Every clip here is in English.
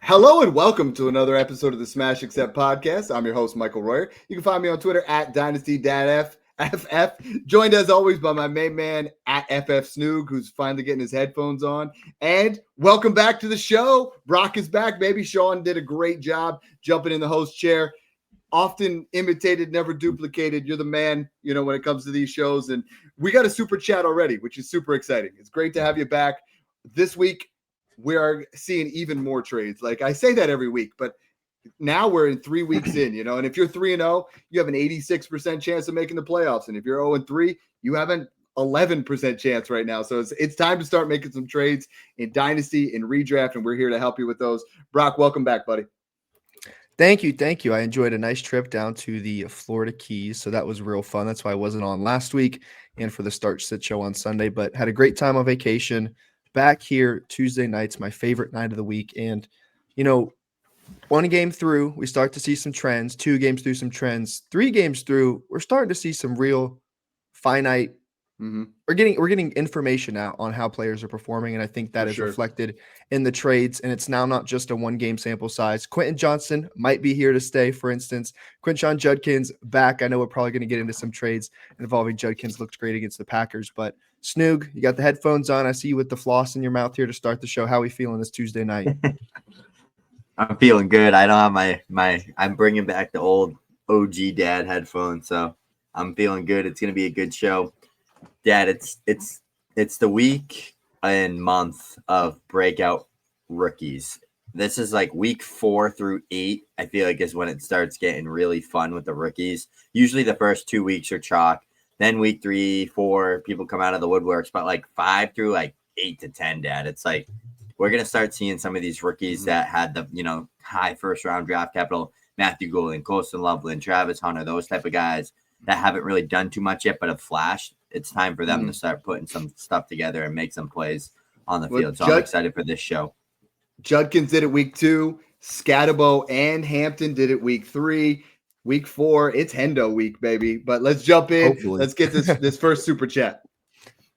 Hello and welcome to another episode of the Smash Accept podcast. I'm your host, Michael Royer. You can find me on Twitter at Dynasty Dad FF, joined as always by my main man at FF Snoog, who's finally getting his headphones on. And welcome back to the show. Broc is back, baby. Sean did a great job jumping in the host chair. Often imitated, never duplicated. You're the man, when it comes to these shows. And we got a super chat already, which is super exciting. It's great to have you back. This week, we are seeing even more trades. Like I say that every week, but now we're in 3 weeks in, and if you're 3-0, you have an 86% chance of making the playoffs. And if you're 0-3, you have an 11% chance right now. So it's time to start making some trades in Dynasty and Redraft, and we're here to help you with those. Broc, welcome back, buddy. Thank you. I enjoyed a nice trip down to the Florida Keys, so that was real fun. That's why I wasn't on last week and for the Start Sit show on Sunday, but had a great time on vacation. Back here Tuesday nights, my favorite night of the week. And, one game through, we start to see some trends. 2 games through, some trends. 3 games through, we're starting to see some real finite. We're getting information out on how players are performing, and I think that is reflected in the trades. And it's now not just a 1-game sample size. Quentin Johnson might be here to stay, for instance. Quinshon Judkins back. I know we're probably going to get into some trades involving Judkins. Looked great against the Packers, but Snoog, you got the headphones on. I see you with the floss in your mouth here to start the show. How are we feeling this Tuesday night? I'm feeling good. I don't have I'm bringing back the old OG dad headphones, so I'm feeling good. It's going to be a good show. Dad, it's the week and month of breakout rookies. This is like week 4 through 8. I feel like is when it starts getting really fun with the rookies. Usually the first 2 weeks are chalk. Then week 3, 4, people come out of the woodworks, but like 5 through like 8 to 10, Dad. It's like we're gonna start seeing some of these rookies that had the high first round draft capital, Matthew Golden, Colston Loveland, Travis Hunter, those type of guys that haven't really done too much yet, but have flashed. It's time for them to start putting some stuff together and make some plays on the field. So I'm excited for this show. Judkins did it week 2. Scatabo and Hampton did it week 3. Week 4, it's Hendo week, baby. But let's jump in. Hopefully. Let's get this first super chat.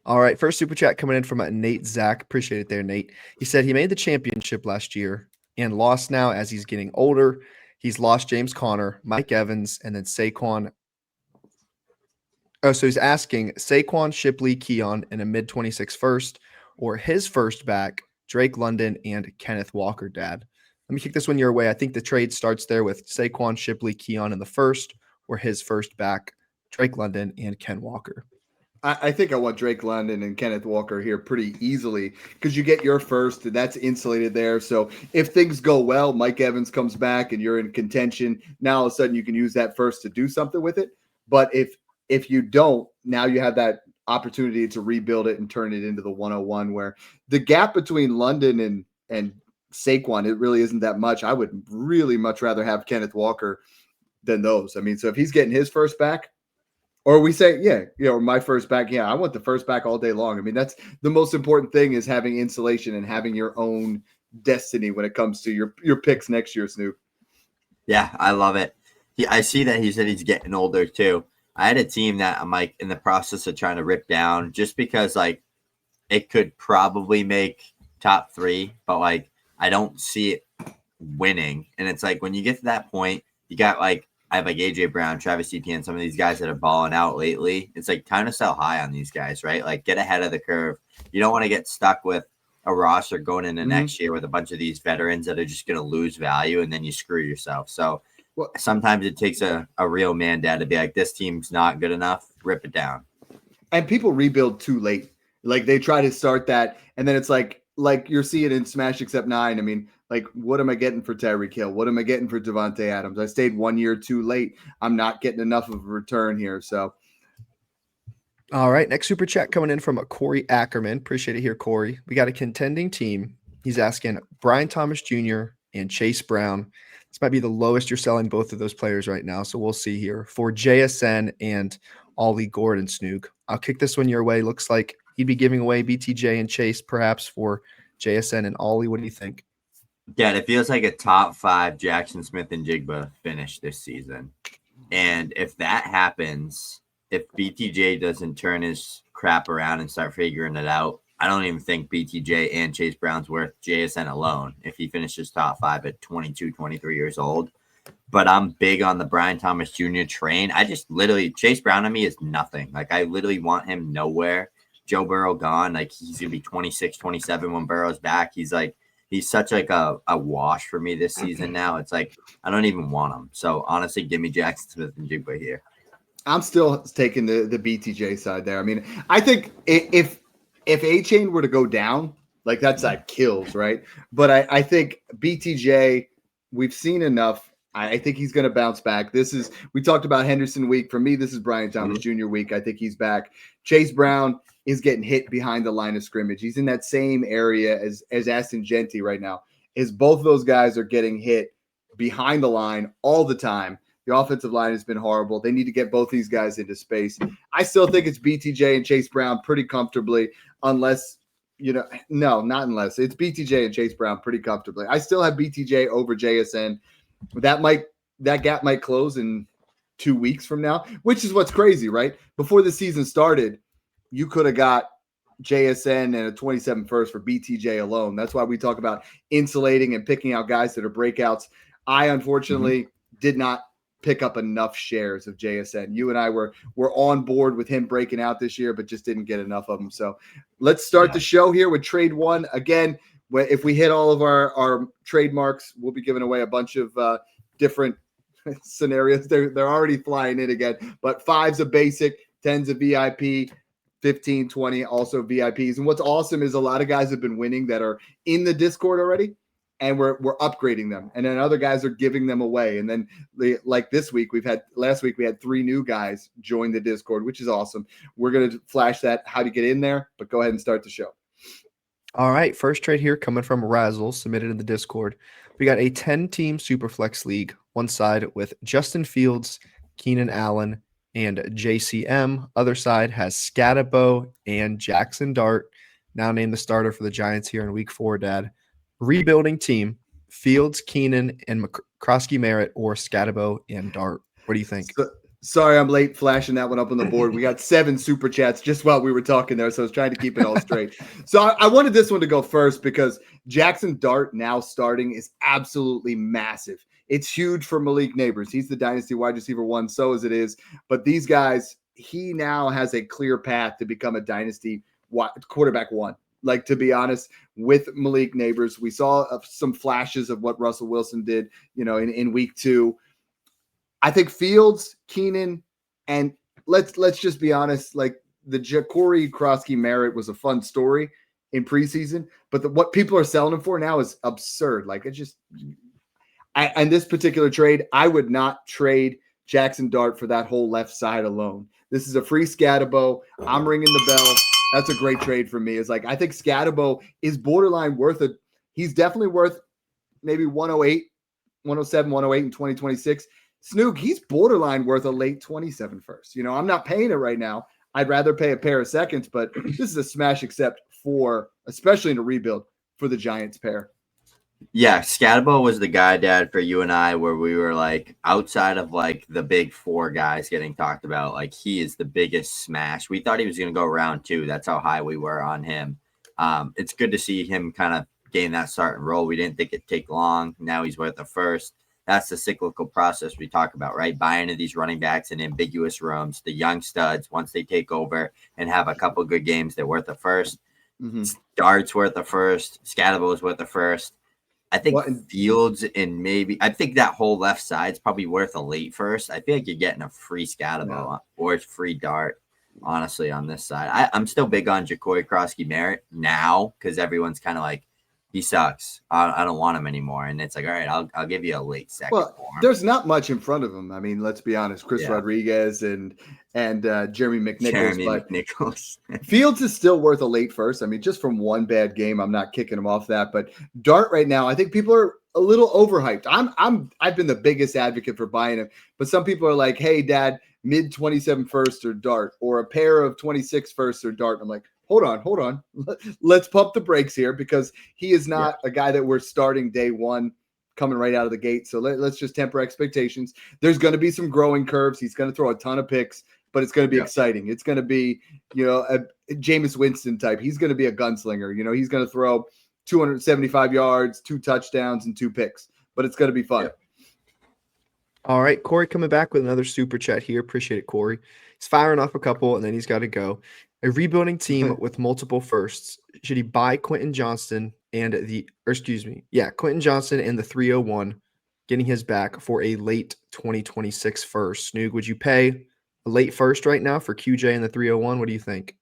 All right, first super chat coming in from Nate Zach. Appreciate it there, Nate. He said he made the championship last year and lost now as he's getting older. He's lost James Conner, Mike Evans, and then Saquon. Oh, so he's asking Saquon, Shipley, Keon in a mid-26 first, or his first back, Drake London and Kenneth Walker, Dad. Let me kick this one your way. I think the trade starts there with Saquon, Shipley, Keon in the first, or his first back, Drake London and Ken Walker. I think I want Drake London and Kenneth Walker here pretty easily because you get your first, and that's insulated there. So if things go well, Mike Evans comes back and you're in contention. Now all of a sudden you can use that first to do something with it. But if you don't, now you have that opportunity to rebuild it and turn it into the 101 where the gap between London and Saquon, it really isn't that much. I would really much rather have Kenneth Walker than those. I mean, so if he's getting his first back, or we say, my first back, I want the first back all day long. I mean, that's the most important thing is having insulation and having your own destiny when it comes to your picks next year, Snoop. Yeah, I love it. I see that he said he's getting older too. I had a team that I'm like in the process of trying to rip down just because like it could probably make top 3, but like I don't see it winning. And it's like when you get to that point, you got like I have like AJ Brown, Travis Etienne, some of these guys that are balling out lately. It's like time to sell high on these guys, right? Like get ahead of the curve. You don't want to get stuck with a roster going into next year with a bunch of these veterans that are just going to lose value and then you screw yourself. So sometimes it takes a real man, Dad, to be like, this team's not good enough. Rip it down. And people rebuild too late. Like they try to start that. And then it's like you're seeing in Smash Accept 9. I mean, like, what am I getting for Tyreek Hill? What am I getting for Devontae Adams? I stayed 1 year too late. I'm not getting enough of a return here. So, all right, next super chat coming in from Corey Ackerman. Appreciate it here, Corey. We got a contending team. He's asking Brian Thomas Jr. and Chase Brown. This might be the lowest you're selling both of those players right now, so we'll see here. For JSN and Ollie Gordon, Snoog. I'll kick this one your way. Looks like he'd be giving away BTJ and Chase perhaps for JSN and Ollie. What do you think? Yeah, it feels like a top 5 Jackson Smith and Jigba finish this season. And if that happens, if BTJ doesn't turn his crap around and start figuring it out, I don't even think BTJ and Chase Brown's worth JSN alone if he finishes top 5 at 22, 23 years old. But I'm big on the Brian Thomas Jr. train. I just literally, Chase Brown to me is nothing. Like, I literally want him nowhere. Joe Burrow gone. Like, he's going to be 26, 27 when Burrow's back. He's such like a wash for me this season now. It's like, I don't even want him. So, honestly, give me Jackson Smith and Jigba here. I'm still taking the BTJ side there. I mean, I think if A-Chain were to go down, like that's like kills, right? But I think BTJ, we've seen enough. I think he's going to bounce back. We talked about Henderson week. For me, this is Brian Thomas Jr. week. I think he's back. Chase Brown is getting hit behind the line of scrimmage. He's in that same area as Aston Genty right now. Both of those guys are getting hit behind the line all the time. The offensive line has been horrible. They need to get both these guys into space. I still think it's BTJ and Chase Brown pretty comfortably, unless, no, not unless. It's BTJ and Chase Brown pretty comfortably. I still have BTJ over JSN. That gap might close in 2 weeks from now, which is what's crazy, right? Before the season started, you could have got JSN and a 27 first for BTJ alone. That's why we talk about insulating and picking out guys that are breakouts. I unfortunately did not pick up enough shares of JSN. You and I were on board with him breaking out this year, but just didn't get enough of them. So let's start the show here with trade one. Again, if we hit all of our trademarks, we'll be giving away a bunch of different scenarios. They're already flying in again, but 5's a basic, 10's a VIP, 15, 20 also VIPs. And what's awesome is a lot of guys have been winning that are in the Discord already, and we're upgrading them. And then other guys are giving them away. And then like last week we had 3 new guys join the Discord, which is awesome. We're going to flash that, how to get in there, but go ahead and start the show. All right, first trade here coming from Razzle, submitted in the Discord. We got a 10-team Superflex League, one side with Justin Fields, Keenan Allen, and JCM. Other side has Scatabo and Jackson Dart, now named the starter for the Giants here in Week 4, Dad. Rebuilding team, Fields, Keenan, and McCroskey Merritt, or Scatabo and Dart. What do you think? Sorry, I'm late flashing that one up on the board. We got 7 super chats just while we were talking there, so I was trying to keep it all straight. So I wanted this one to go first because Jackson Dart now starting is absolutely massive. It's huge for Malik Neighbors. He's the Dynasty wide receiver 1, so as it is. But these guys, he now has a clear path to become a Dynasty quarterback 1. Like, to be honest, with Malik Neighbors, we saw some flashes of what Russell Wilson did, in week 2. I think Fields, Keenan, and let's just be honest, like the Ja'Cory Krosky Merritt was a fun story in preseason, but what people are selling him for now is absurd. Like, and this particular trade, I would not trade Jackson Dart for that whole left side alone. This is a free Scatabo. I'm ringing the bell. That's a great trade for me. It's like, I think Scatabo is borderline he's definitely worth maybe 108, 107, 108 in 2026. Snoog, he's borderline worth a late 27 first. I'm not paying it right now. I'd rather pay a pair of seconds, but this is a smash accept especially in a rebuild, for the Giants pair. Yeah, Scatabo was the guy, Dad, for you and I, where we were like, outside of like the big 4 guys getting talked about, like he is the biggest smash. We thought he was going to go round 2. That's how high we were on him. It's good to see him kind of gain that starting role. We didn't think it'd take long. Now he's worth a first. That's the cyclical process we talk about, right? Buy into these running backs in ambiguous rooms, the young studs, once they take over and have a couple good games, they're worth a first. Dart's worth a first. Scatabo is worth a first. I think Fields and I think that whole left side's probably worth a late first. I feel like you're getting a free Scatabo or a free Dart, honestly, on this side. I'm still big on Ja'Cory Krosky Merritt now because everyone's kind of like, he sucks. I don't want him anymore. And it's like, all right, I'll give you a late second. Well, there's not much in front of him. I mean, let's be honest. Chris Rodriguez and Jeremy McNichols. Fields is still worth a late first. I mean, just from one bad game, I'm not kicking him off that. But Dart right now, I think people are a little overhyped. I've been the biggest advocate for buying him. But some people are like, hey, Dad, mid 27 first or Dart, or a pair of 26 first or Dart. I'm like, hold on. Let's pump the brakes here because he is not a guy that we're starting day 1 coming right out of the gate. So let's just temper expectations. There's going to be some growing curves. He's going to throw a ton of picks. but it's going to be Yeah. exciting. It's going to be, a Jameis Winston type. He's going to be a gunslinger. He's going to throw 275 yards, 2 touchdowns, and 2 picks, but it's going to be fun. Yeah. All right, Corey coming back with another super chat here. Appreciate it, Corey. He's firing off a couple, and then he's got to go. A rebuilding team with multiple firsts. Should he buy Quentin Johnston Quentin Johnston and the 301, getting his back for a late 2026 first? Snoog, would you pay a late first right now for QJ and the 301? What do you think?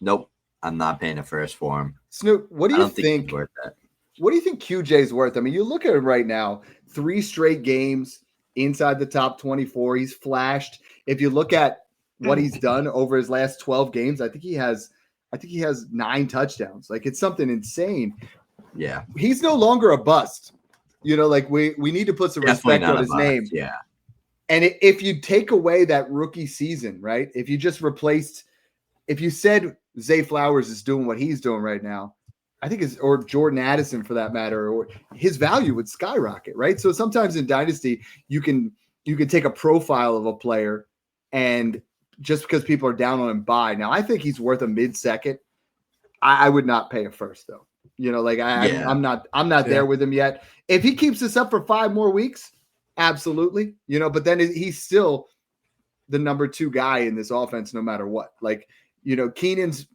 Nope. I'm not paying a first for him. Snoog, what do I you don't think? he's worth that. What do you think QJ's worth? I mean, you look at him right now, 3 straight games inside the top 24. He's flashed. If you look at what he's done over his last 12 games, I think he has 9 touchdowns. Like, it's something insane. Yeah. He's no longer a bust. Like we need to put some Definitely respect not on a his bust. name. Yeah. And if you take away that rookie season, right? If you just if you said Zay Flowers is doing what he's doing right now, I think or Jordan Addison for that matter, or his value would skyrocket, right? So sometimes in Dynasty, you can take a profile of a player, and just because people are down on him, buy. Now I think he's worth a mid-second. I would not pay a first though. I'm not there with him yet. If he keeps this up for 5 more weeks, absolutely. But then he's still the number 2 guy in this offense, no matter what. Like, Keenan's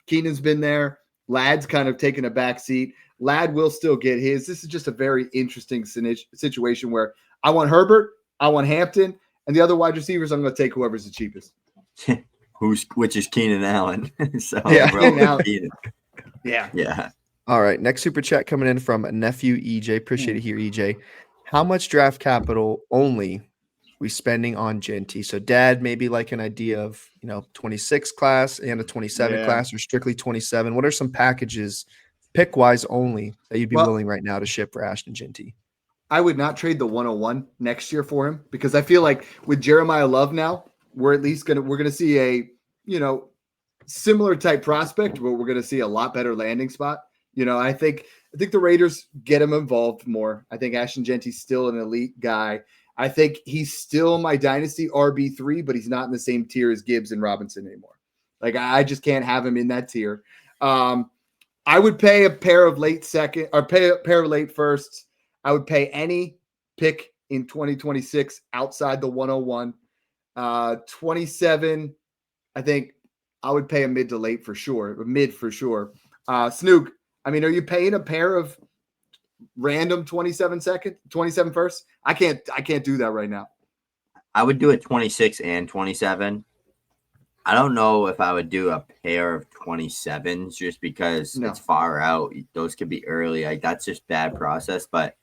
been there. Ladd's kind of taken a back seat. Ladd will still get his. This is just a very interesting situation where I want Herbert, I want Hampton, and the other wide receivers, I'm going to take whoever's the cheapest. Which is Keenan Allen. So Keenan. Yeah. Yeah. All right, next super chat coming in from nephew EJ. Appreciate it here, EJ. How much draft capital only we spending on Genty? So Dad, maybe like an idea of 26 class and a 27 class, or strictly 27. What are some packages, pick wise only, that you'd be willing right now to ship for Ashton Genty? I would not trade the 101 next year for him, because I feel like with Jeremiah Love now, we're gonna see a similar type prospect, but we're gonna see a lot better landing spot. I think the Raiders get him involved more. I think Ashton Genty's still an elite guy. I think he's still my Dynasty RB3, but he's not in the same tier as Gibbs and Robinson anymore. Like, I just can't have him in that tier. I would pay a pair of late second or pay a pair of late firsts. I would pay any pick in 2026 outside the 101. 27, I think I would pay a mid to late for sure. Snoog, I mean, are you paying a pair of random 27 first? I can't do that right now. I would do it 26 and 27. I don't know if I would do a pair of 27s just because it's far out. Those could be early. Like, that's just bad process. But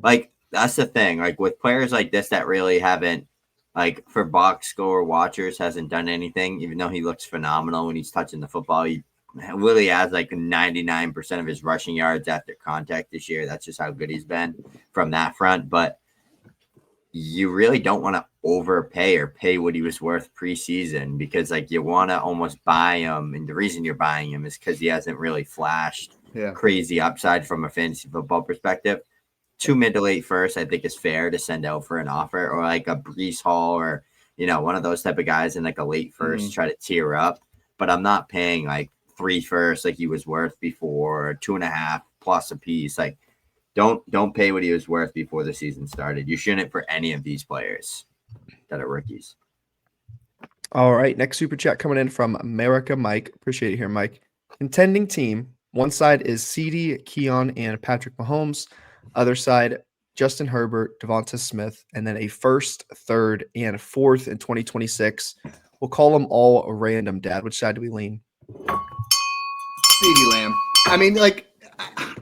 like, that's the thing. Like, with players like this that really haven't, like, for box score watchers, hasn't done anything, even though he looks phenomenal when he's touching the football. He really has like 99% of his rushing yards after contact this year. That's just how good he's been from that front. But you really don't want to overpay or pay what he was worth preseason, because like, you want to almost buy him. And the reason you're buying him is because he hasn't really flashed crazy upside from a fantasy football perspective. 2 mid to late first, I think, is fair to send out for an offer, or like a Breece Hall, or, one of those type of guys in like a late first, try to tier up. But I'm not paying like 3 firsts like he was worth before, or 2.5 plus a piece. Like, don't pay what he was worth before the season started. You shouldn't for any of these players that are rookies. All right, next super chat coming in from America Mike. Appreciate it here, Mike. Contending team. One side is CD, Keon, and Patrick Mahomes. Other side, Justin Herbert, Devonta Smith, and then a first, third, and fourth in 2026. We'll call them all random, Dad. Which side do we lean? CeeDee Lamb. I mean, like,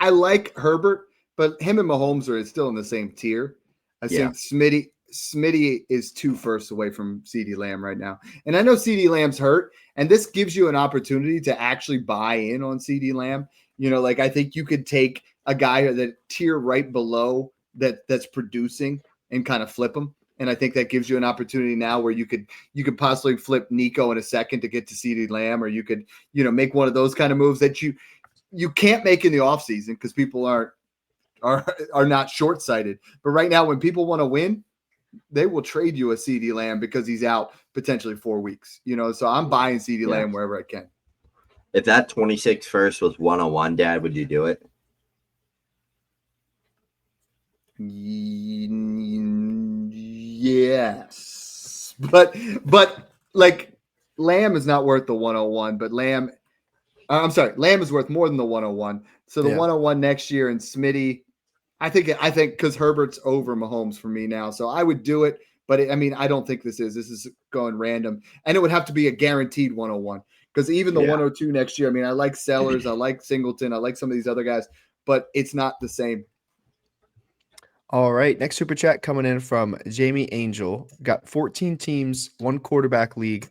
I like Herbert, but him and Mahomes are still in the same tier. I think Smitty is 2 firsts away from CeeDee Lamb right now. And I know CeeDee Lamb's hurt, and this gives you an opportunity to actually buy in on CeeDee Lamb. Like, I think you could take a guy that tier right below that's producing and kind of flip him. And I think that gives you an opportunity now where you could possibly flip Nico in a second to get to CeeDee Lamb, or you could, make one of those kind of moves that you can't make in the offseason because people are not short-sighted. But right now, when people want to win, they will trade you a CeeDee Lamb because he's out potentially 4 weeks. So I'm buying CeeDee Lamb wherever I can. If that 26 first was 101, Dad, would you do it? Yes, but like Lamb is not worth the 101, but Lamb is worth more than the 101. So the 101 next year and Smitty, I think because Herbert's over Mahomes for me now, so I would do it. But I don't think this is going random, and it would have to be a guaranteed 101 because even the 102 next year. I like Sellers, I like Singleton, I like some of these other guys, but it's not the same. All right, next super chat coming in from Jamie Angel. Got 14 teams, 1 quarterback league,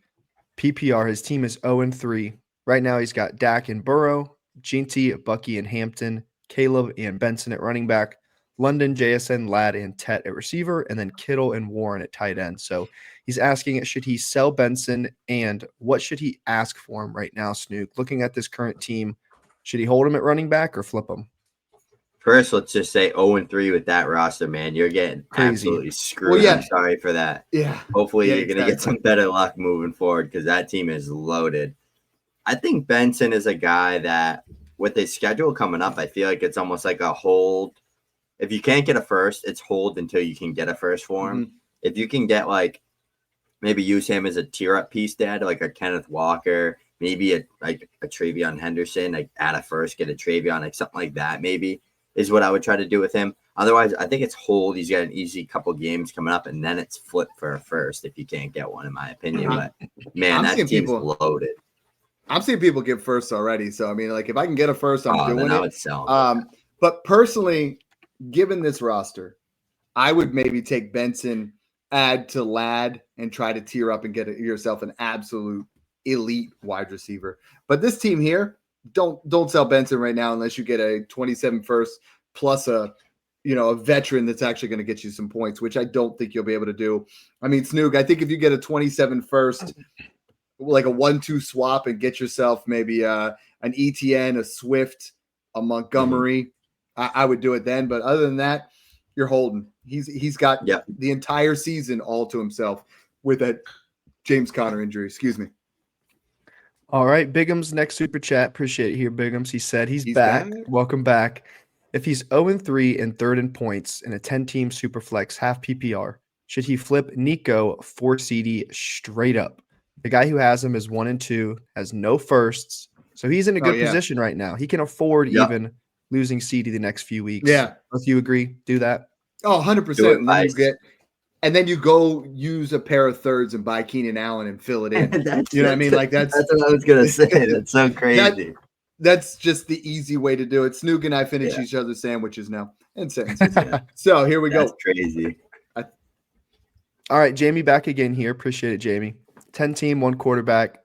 PPR. His team is 0-3. Right now he's got Dak and Burrow, Ginty, Bucky and Hampton, Caleb and Benson at running back, London, JSN, Ladd, and Tet at receiver, and then Kittle and Warren at tight end. So he's asking, should he sell Benson, and what should he ask for him right now, Snoog? Looking at this current team, should he hold him at running back or flip him? First, let's just say 0-3 with that roster, man. You're getting absolutely screwed. Well, I'm sorry for that. Yeah. Hopefully you're going to get some better luck moving forward because that team is loaded. I think Benson is a guy that with his schedule coming up, I feel like it's almost like a hold. If you can't get a first, it's hold until you can get a first for him. Mm-hmm. If you can get maybe use him as a tier-up piece, Dad, like a Kenneth Walker, maybe a Travion Henderson, add a first, get a Travion, something like that maybe. Is what I would try to do with him. Otherwise, I think it's hold. He's got an easy couple games coming up, and then it's flip for a first if you can't get one, in my opinion. But, man, that team's loaded. I'm seeing people get firsts already. So, if I can get a first, I'm doing then it. I would sell but personally, given this roster, I would maybe take Benson, add to Ladd, and try to tier up and get yourself an absolute elite wide receiver. But this team here, don't sell Benson right now unless you get a 27 first plus a veteran that's actually going to get you some points, which I don't think you'll be able to do. Snoog, I think if you get a 27 first, like a 1-2 swap and get yourself maybe an ETN, a Swift, a Montgomery, I would do it then. But other than that, you're holding. He's got the entire season all to himself with that James Conner injury. Excuse me. All right, Bigham's next super chat. Appreciate it here, Bigham's. He said he's back. Welcome back. If he's 0-3 and third in points in a 10-team super flex half PPR, should he flip Nico for CD straight up? The guy who has him is 1-2, has no firsts, so he's in a good position right now. He can afford even losing CD the next few weeks. Yeah. If you agree, do that. Oh, 100%. And then you go use a pair of thirds and buy Keenan Allen and fill it in. That's what I was going to say. That's so crazy. That's just the easy way to do it. Snoog and I finish each other's sandwiches now and sentences. So here we go. That's crazy. All right, Jamie back again here. Appreciate it, Jamie. 10-team, 1 quarterback.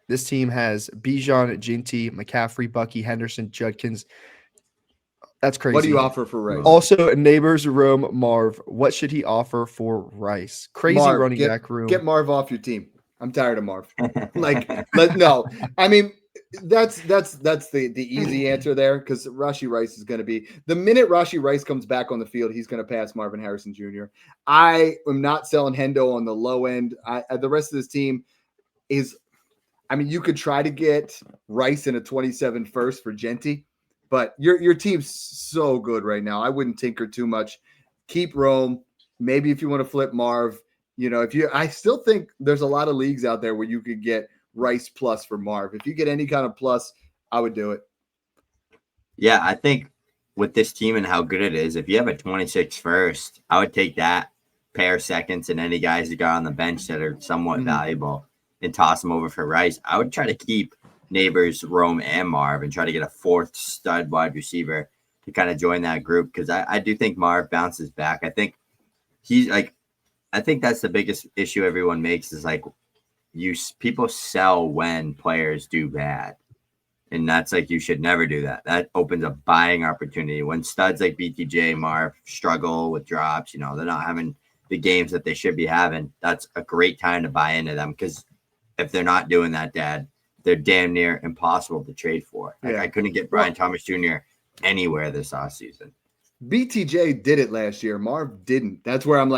This team has Bijan, Ginty, McCaffrey, Bucky, Henderson, Judkins. That's crazy. What do you offer for Rice? Also, Neighbors room, Marv. What should he offer for Rice? Crazy running back room. Get Marv off your team. I'm tired of Marv. No. That's the easy answer there because Rashee Rice is going to be the minute Rashee Rice comes back on the field, he's going to pass Marvin Harrison Jr. I am not selling Hendo on the low end. The rest of this team is, you could try to get Rice in a 27 first for Genty. But your team's so good right now. I wouldn't tinker too much. Keep Rome. Maybe if you want to flip Marv, I still think there's a lot of leagues out there where you could get Rice plus for Marv. If you get any kind of plus, I would do it. Yeah, I think with this team and how good it is, if you have a 26 first, I would take that pair seconds and any guys that got on the bench that are somewhat valuable and toss them over for Rice. I would try to keep Neighbors, Rome, and Marv and try to get a 4th stud wide receiver to kind of join that group because I do think Marv bounces back. I think I think that's the biggest issue everyone makes is people sell when players do bad. And that's you should never do that. That opens a buying opportunity. When studs like BTJ, Marv struggle with drops, they're not having the games that they should be having. That's a great time to buy into them because if they're not doing that, Dad, they're damn near impossible to trade for. I couldn't get Brian Thomas Jr. anywhere this offseason. BTJ did it last year. Marv didn't. That's where I'm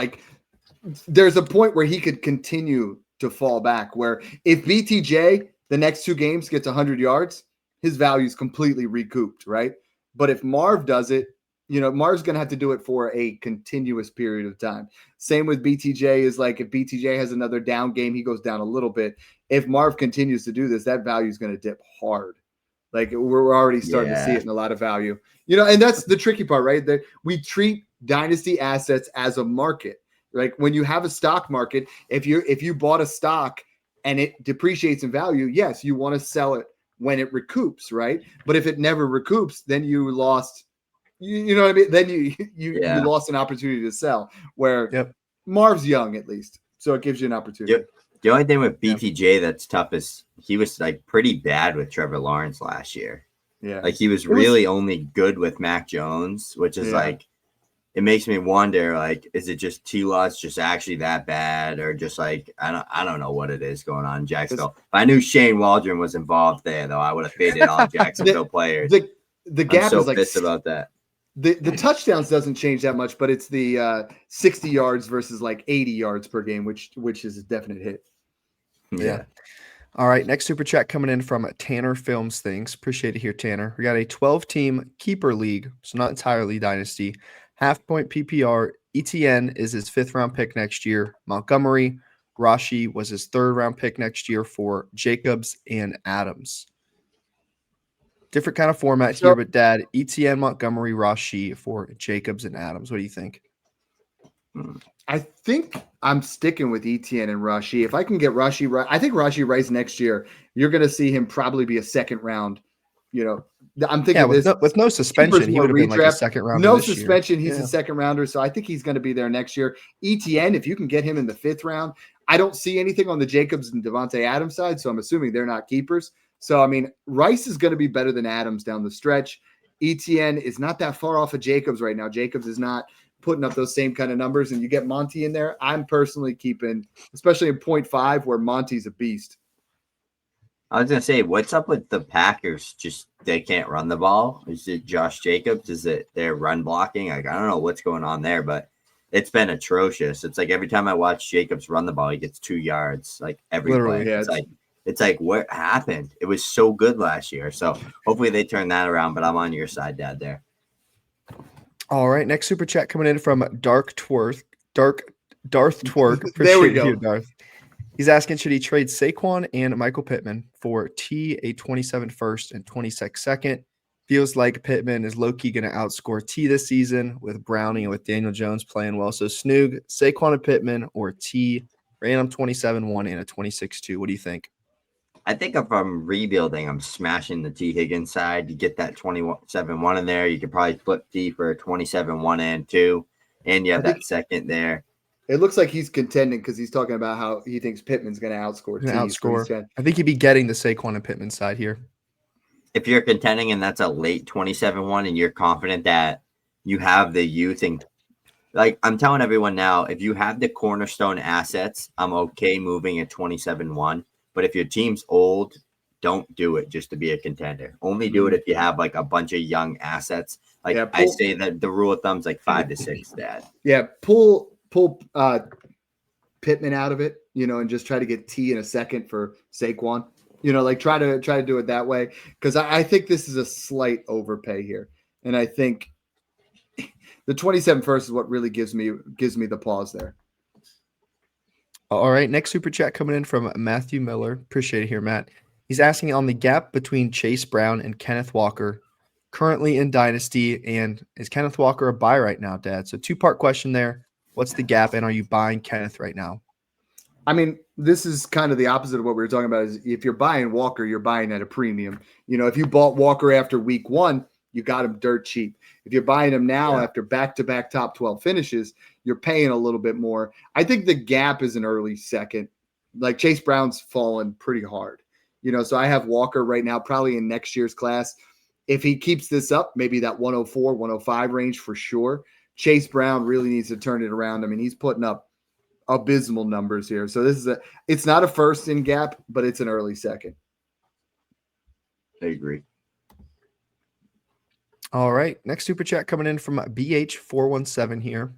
there's a point where he could continue to fall back, where if BTJ the next 2 games gets 100 yards, his value is completely recouped, right? But if Marv does it, Marv's going to have to do it for a continuous period of time. Same with BTJ is like if BTJ has another down game, he goes down a little bit. If Marv continues to do this, that value is going to dip hard. Like we're already starting to see it in a lot of value, and that's the tricky part, right? That we treat dynasty assets as a market. Like when you have a stock market, if you bought a stock and it depreciates in value, yes, you want to sell it when it recoups, right? But if it never recoups, then you lost, you know what I mean? Then you lost an opportunity to sell. Where Marv's young at least, so it gives you an opportunity. Yep. The only thing with BTJ that's tough is he was like pretty bad with Trevor Lawrence last year. Yeah, like he was really only good with Mac Jones, which is like. It makes me wonder, like, is it just T-Law's just actually that bad, or just like I don't know what it is going on in Jacksonville. If I knew Shane Waldron was involved there, though, I would have faded all Jacksonville players. The gap is like pissed about that. The touchdowns doesn't change that much, but it's the 60 yards versus like 80 yards per game, which is a definite hit. Yeah. All right, next super chat coming in from Tanner Films Things. Appreciate it here, Tanner. We got a 12-team keeper league, so not entirely dynasty. Half-point PPR. ETN is his 5th-round pick next year. Montgomery, Rashi was his 3rd-round pick next year for Jacobs and Adams. Different kind of format here, but Dad, ETN, Montgomery, Rashi for Jacobs and Adams. What do you think? I think I'm sticking with ETN and Rashi. If I can get Rashi right, I think Rashi Rice next year, you're going to see him probably be a 2nd round. I'm thinking with no suspension, he would have been like a 2nd rounder. No suspension, he's a 2nd rounder, so I think he's going to be there next year. ETN, if you can get him in the 5th round, I don't see anything on the Jacobs and Devontae Adams side, so I'm assuming they're not keepers. So I mean, Rice is going to be better than Adams down the stretch. ETN is not that far off of Jacobs right now. Jacobs is not putting up those same kind of numbers, and you get Monty in there. I'm personally keeping, especially in 0.5 where Monty's a beast. I was going to say, what's up with the Packers? Just they can't run the ball? Is it Josh Jacobs? Is it their run blocking? Like, I don't know what's going on there, but it's been atrocious. It's like every time I watch Jacobs run the ball, he gets 2 yards, like every play. Yeah, it's like what happened? It was so good last year. So hopefully they turn that around, but I'm on your side, Dad, there. All right, next super chat coming in from Darth Twerk. There we go. You, Darth. He's asking, should he trade Saquon and Michael Pittman for T, a 27 first and 26 second? Feels like Pittman is low-key going to outscore T this season with Browning and with Daniel Jones playing well. So Snoog, Saquon and Pittman, or T, random 27-1 and a 26-2. What do you think? I think if I'm rebuilding, I'm smashing the T Higgins side. You get that 27-1 in there. You could probably flip T for a 27-1 and 2, and you have that second there. It looks like he's contending because he's talking about how he thinks Pittman's going to outscore T. I think he'd be getting the Saquon and Pittman side here. If you're contending and that's a late 27-1 and you're confident that you have the youth and like I'm telling everyone now, if you have the cornerstone assets, I'm okay moving at 27-1. But if your team's old, don't do it just to be a contender. Only do it if you have like a bunch of young assets. Like I say that the rule of thumb is like 5 to 6, Dad. Yeah, pull Pittman out of it, and just try to get T in a second for Saquon. Like try to do it that way because I think this is a slight overpay here, and I think the 27 first is what really gives me the pause there. All right, next super chat coming in from Matthew Miller. Appreciate it here, Matt. He's asking on the gap between Chase Brown and Kenneth Walker, currently in Dynasty, and is Kenneth Walker a buy right now, Dad? So 2-part question there. What's the gap, and are you buying Kenneth right now? I mean, this is kind of the opposite of what we were talking about. Is if you're buying Walker, you're buying at a premium. If you bought Walker after week 1, you got him dirt cheap. If you're buying him now after back-to-back top 12 finishes, you're paying a little bit more. I think the gap is an early second. Like Chase Brown's fallen pretty hard. So I have Walker right now, probably in next year's class. If he keeps this up, maybe that 104, 105 range for sure. Chase Brown really needs to turn it around. I mean, he's putting up abysmal numbers here. So it's not a first in gap, but it's an early second. I agree. All right. Next super chat coming in from BH417 here.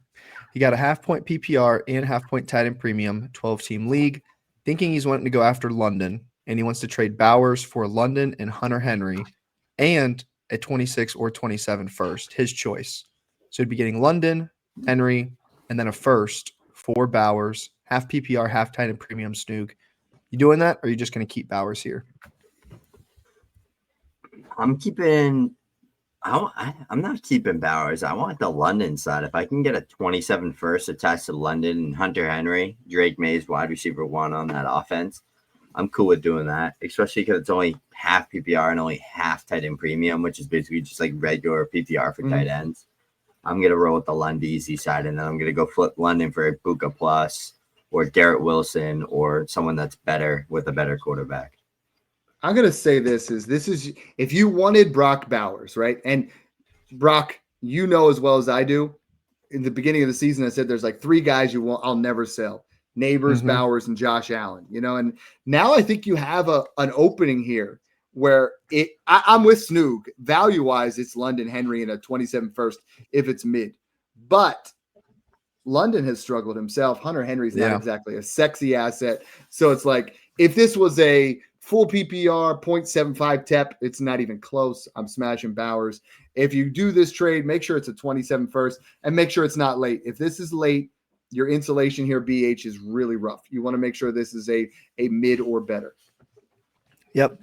He got a half-point PPR and half-point tight end premium, 12-team league, thinking he's wanting to go after London, and he wants to trade Bowers for London and Hunter Henry and a 26 or 27 first, his choice. So he'd be getting London, Henry, and then a first for Bowers, half PPR, half tight end premium. Snoog, you doing that, or are you just going to keep Bowers here? I'm not keeping Bowers. I want the London side. If I can get a 27 first attached to London and Hunter Henry, Drake Mays wide receiver 1 on that offense, I'm cool with doing that, especially because it's only half PPR and only half tight end premium, which is basically just like regular PPR for tight ends. I'm going to roll with the Lundeezy side, and then I'm going to go flip London for a Buka Plus or Garrett Wilson or someone that's better with a better quarterback. I'm going to say this is if you wanted Brock Bowers, right? And Brock, you know as well as I do, in the beginning of the season, I said there's like 3 guys I'll never sell. Neighbors, Bowers, and Josh Allen, and now I think you have an opening here where I'm with Snoog. Value-wise, it's London, Henry, and a 27 first if it's mid. But London has struggled himself. Hunter Henry's not exactly a sexy asset. So it's like if this was a full PPR, 0.75 TEP, it's not even close. I'm smashing Bowers. If you do this trade, make sure it's a 27 first and make sure it's not late. If this is late, your insulation here, BH, is really rough. You want to make sure this is a mid or better. Yep.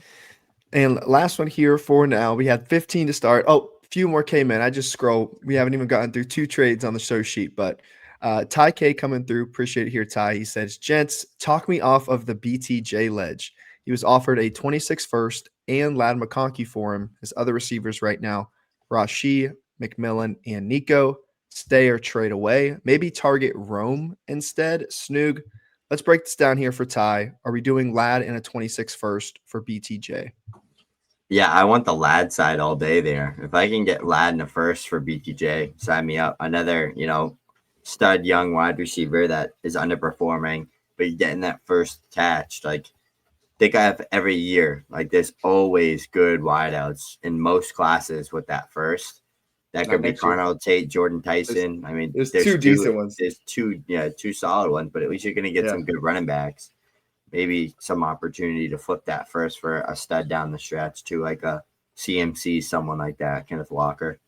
And last one here for now. We had 15 to start. Oh, a few more came in. I just scroll. We haven't even gotten through 2 trades on the show sheet, but Ty K coming through. Appreciate it here, Ty. He says, gents, talk me off of the BTJ ledge. He was offered a 26 first and Ladd McConkey for him. His other receivers right now, Rashee, McMillan, and Nico. Stay or trade away. Maybe target Rome instead. Snoog, let's break this down here for Ty. Are we doing Ladd and a 26 first for BTJ? Yeah, I want the Ladd side all day there. If I can get Ladd in a first for BTJ, sign me up. Another, stud young wide receiver that is underperforming, but you're getting that first catch. Like, think I have every year. Like, there's always good wideouts in most classes with that first. That could be Carnell Tate, Jordan Tyson. There's 2 decent ones. There's 2 solid ones, but at least you're going to get some good running backs. Maybe some opportunity to flip that first for a stud down the stretch to like a CMC, someone like that, Kenneth Walker.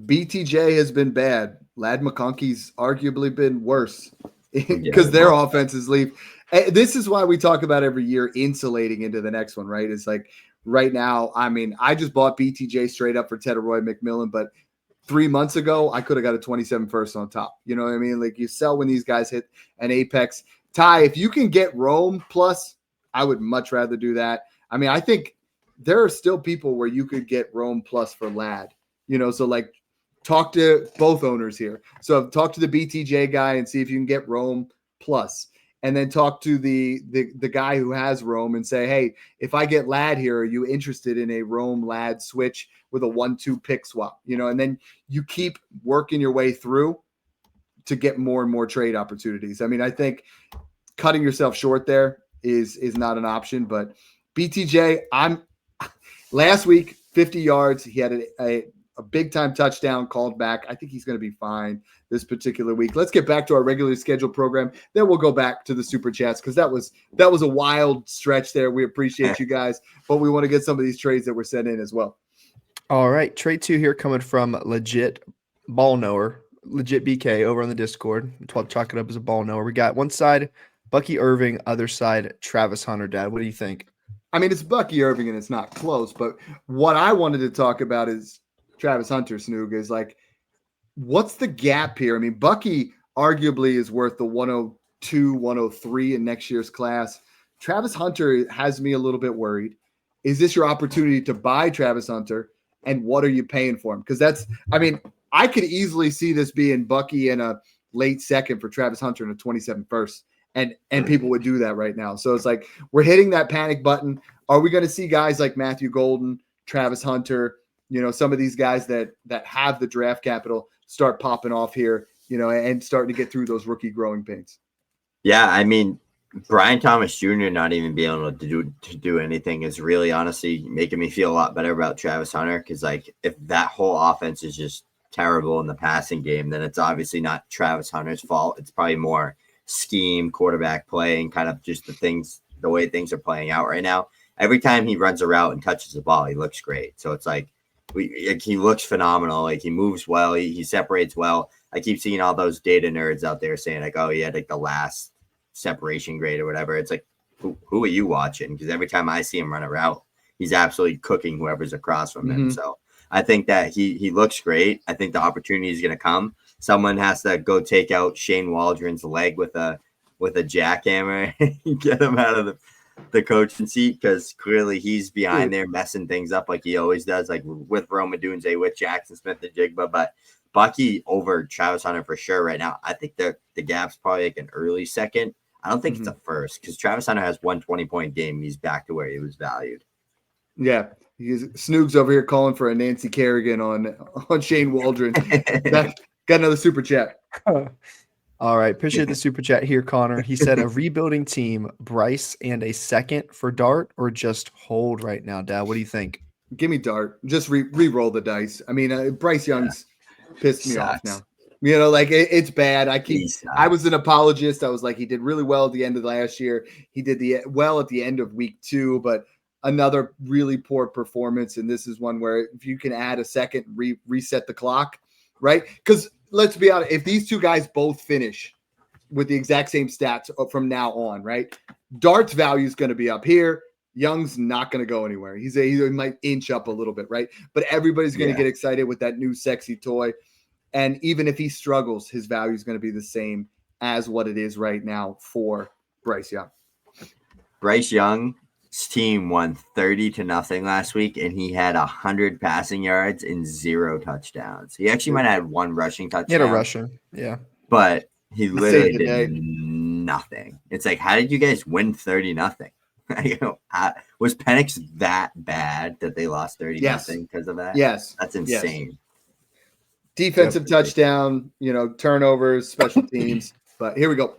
BTJ has been bad. Ladd McConkey's arguably been worse because their offenses leave. This is why we talk about every year insulating into the next one, right? It's like right now, I just bought BTJ straight up for Tedroy McMillan, but 3 months ago, I could have got a 27 first on top. You know what I mean? Like, you sell when these guys hit an apex. Ty, if you can get Rome plus, I would much rather do that. I think there are still people where you could get Rome plus for Ladd. So like talk to both owners here. So talk to the BTJ guy and see if you can get Rome plus. And then talk to the guy who has Rome and say, hey, if I get Ladd here, are you interested in a Rome Ladd switch with a 1-2 pick swap? And then you keep working your way through to get more and more trade opportunities. I think cutting yourself short there is not an option, but BTJ, last week, 50 yards. He had a big time touchdown called back. I think he's going to be fine this particular week. Let's get back to our regularly scheduled program. Then we'll go back to the super chats because that was a wild stretch there. We appreciate you guys, but we want to get some of these trades that were sent in as well. All right. Trade 2 here coming from Legit Ball Knower, Legit BK over on the Discord. 12 chalk it up as a ball knower. We got one side, Bucky Irving, other side, Travis Hunter. Dad, what do you think? It's Bucky Irving and it's not close, but what I wanted to talk about is Travis Hunter. Snoog, is like, what's the gap here? Bucky arguably is worth the 102, 103 in next year's class. Travis Hunter has me a little bit worried. Is this your opportunity to buy Travis Hunter? And what are you paying for him? Because I could easily see this being Bucky in a late second for Travis Hunter in a 27 first. And people would do that right now. So it's like we're hitting that panic button. Are we going to see guys like Matthew Golden, Travis Hunter, some of these guys that have the draft capital start popping off here, and starting to get through those rookie growing pains? Yeah, Brian Thomas Jr. not even being able to do anything is really honestly making me feel a lot better about Travis Hunter because, like, if that whole offense is just terrible in the passing game, then it's obviously not Travis Hunter's fault. It's probably more scheme, quarterback play, and kind of just the way things are playing out right now. Every time he runs a route and touches the ball, he looks great. So it's like he looks phenomenal. Like he moves well, he separates well. I keep seeing all those data nerds out there saying like, oh, he had like the last separation grade or whatever. It's like, who are you watching? Because every time I see him run a route, he's absolutely cooking whoever's across from him. So I think that he looks great. I think the opportunity is going to come. Someone has to go take out Shane Waldron's leg with a jackhammer and get him out of the coaching seat, because clearly he's behind there messing things up like he always does, like with Rome Odunze, with Jackson Smith and Jigba. But Bucky over Travis Hunter for sure right now. I think the gap's probably like an early second. I don't think it's a first, because Travis Hunter has 120-point game. He's back to where he was valued. Yeah. Snoog's over here calling for a Nancy Kerrigan on Shane Waldron. Got another super chat. All right. Appreciate the super chat here, Connor. He said a rebuilding team, Bryce and a second for Dart, or just hold right now, Dad? What do you think? Give me Dart. Just re-roll the dice. I mean, Bryce Young's pissed me off now. You know, like it's bad. I was an apologist. I was like, he did really well at the end of last year. He did well at the end of week 2, but another really poor performance. And this is one where if you can add a second, reset the clock, right? Because let's be honest, if these two guys both finish with the exact same stats from now on, right? Dart's value is going to be up here. Young's not going to go anywhere. He might inch up a little bit, right? But everybody's going to get excited with that new sexy toy. And even if he struggles, his value is going to be the same as what it is right now for Bryce Young. Bryce Young's team won 30-0 last week, and he had 100 passing yards and 0 touchdowns. He actually might have had 1 rushing touchdown. He had a rushing, yeah. But he literally did nothing. It's like, how did you guys win 30-0? Was Penix that bad that they lost 30-0 because of that? Yes. That's insane. Yes. Defensive touchdown, turnovers, special teams. But here we go.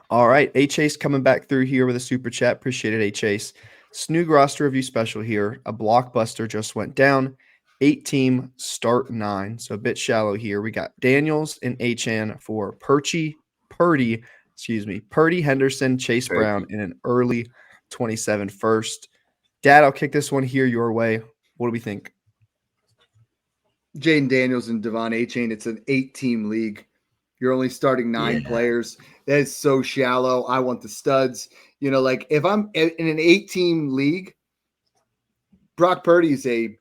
All right. A Chase coming back through here with a super chat. Appreciate it, A Chase. Snoog roster review special here. A blockbuster just went down. 8-team start 9. So a bit shallow here. We got Daniels and HN for Purdy, Henderson, Chase Brown, and an early 27 first. Dad, I'll kick this one here your way. What do we think? Jaden Daniels and Devon Achane. It's an 8-team league. You're only starting 9 players. That is so shallow. I want the studs. Like if I'm in an 8-team league, Brock Purdy is a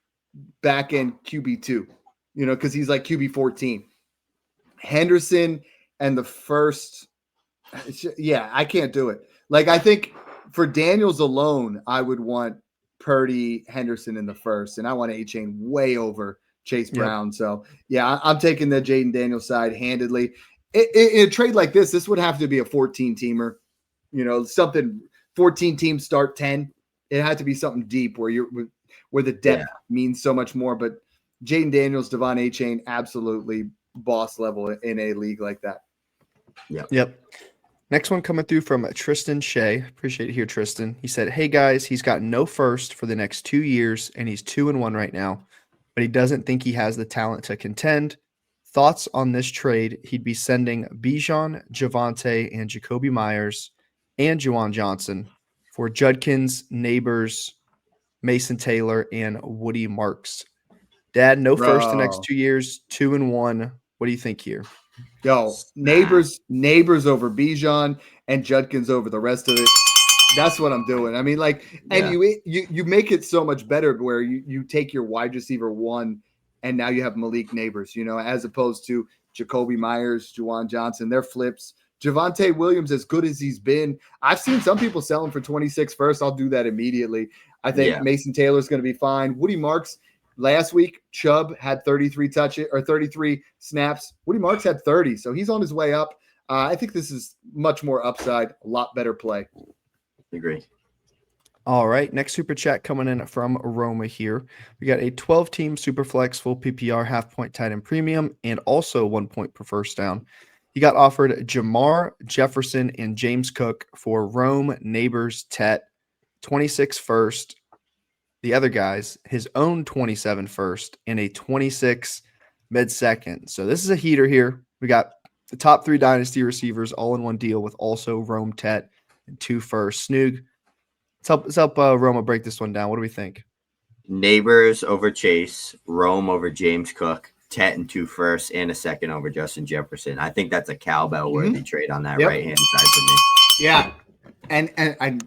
back end QB2, because he's like QB 14. Henderson and the first. Yeah, I can't do it. Like I think for Daniels alone, I would want Purdy, Henderson in the first, and I want A-Chain way over Chase Brown. So yeah, I'm taking the Jaden Daniels side handedly. In a trade like this would have to be a 14-teamer, something 14 teams start 10. It had to be something deep where the depth means so much more. But Jaden Daniels, Devon Achane, absolutely boss level in a league like that. Yep. Next one coming through from Tristan Shea. Appreciate it here, Tristan. He said, hey, guys, he's got no first for the next 2 years, and he's 2-1 right now, but he doesn't think he has the talent to contend. Thoughts on this trade? He'd be sending Bijan, Javonte, and Jacoby Myers and Juwan Johnson for Judkins, Neighbors, Mason Taylor, and Woody Marks. Dad, no first the next 2 years, 2-1. What do you think here? Yo, neighbors over Bijan and Judkins over the rest of it. That's what I'm doing. I mean, and you make it so much better where you take your wide receiver 1 and now you have Malik Neighbors, as opposed to Jacoby Myers, Juwan Johnson. They're flips. Javonte Williams, as good as he's been, I've seen some people sell him for 26 first. I'll do that immediately. I think Mason Taylor's going to be fine. Woody Marks, last week, Chubb had 33 snaps. Woody Marks had 30, so he's on his way up. I think this is much more upside, a lot better play. Agree. All right, next super chat coming in from Roma here. We got a 12-team Superflex full PPR half-point tight end premium and also 1 point per first down. He got offered Jamar, Jefferson, and James Cook for Rome, Neighbors, Tet, 26 first. The other guys, his own 27 first and a 26 mid-second. So this is a heater here. We got the top 3 dynasty receivers all in one deal with also Rome, Tet, and 2 firsts. Snoog, let's help Roma break this one down. What do we think? Neighbors over Chase, Rome over James Cook, Tet and 2 firsts, and a second over Justin Jefferson. I think that's a cowbell-worthy trade on that right-hand side for me. Yeah. And I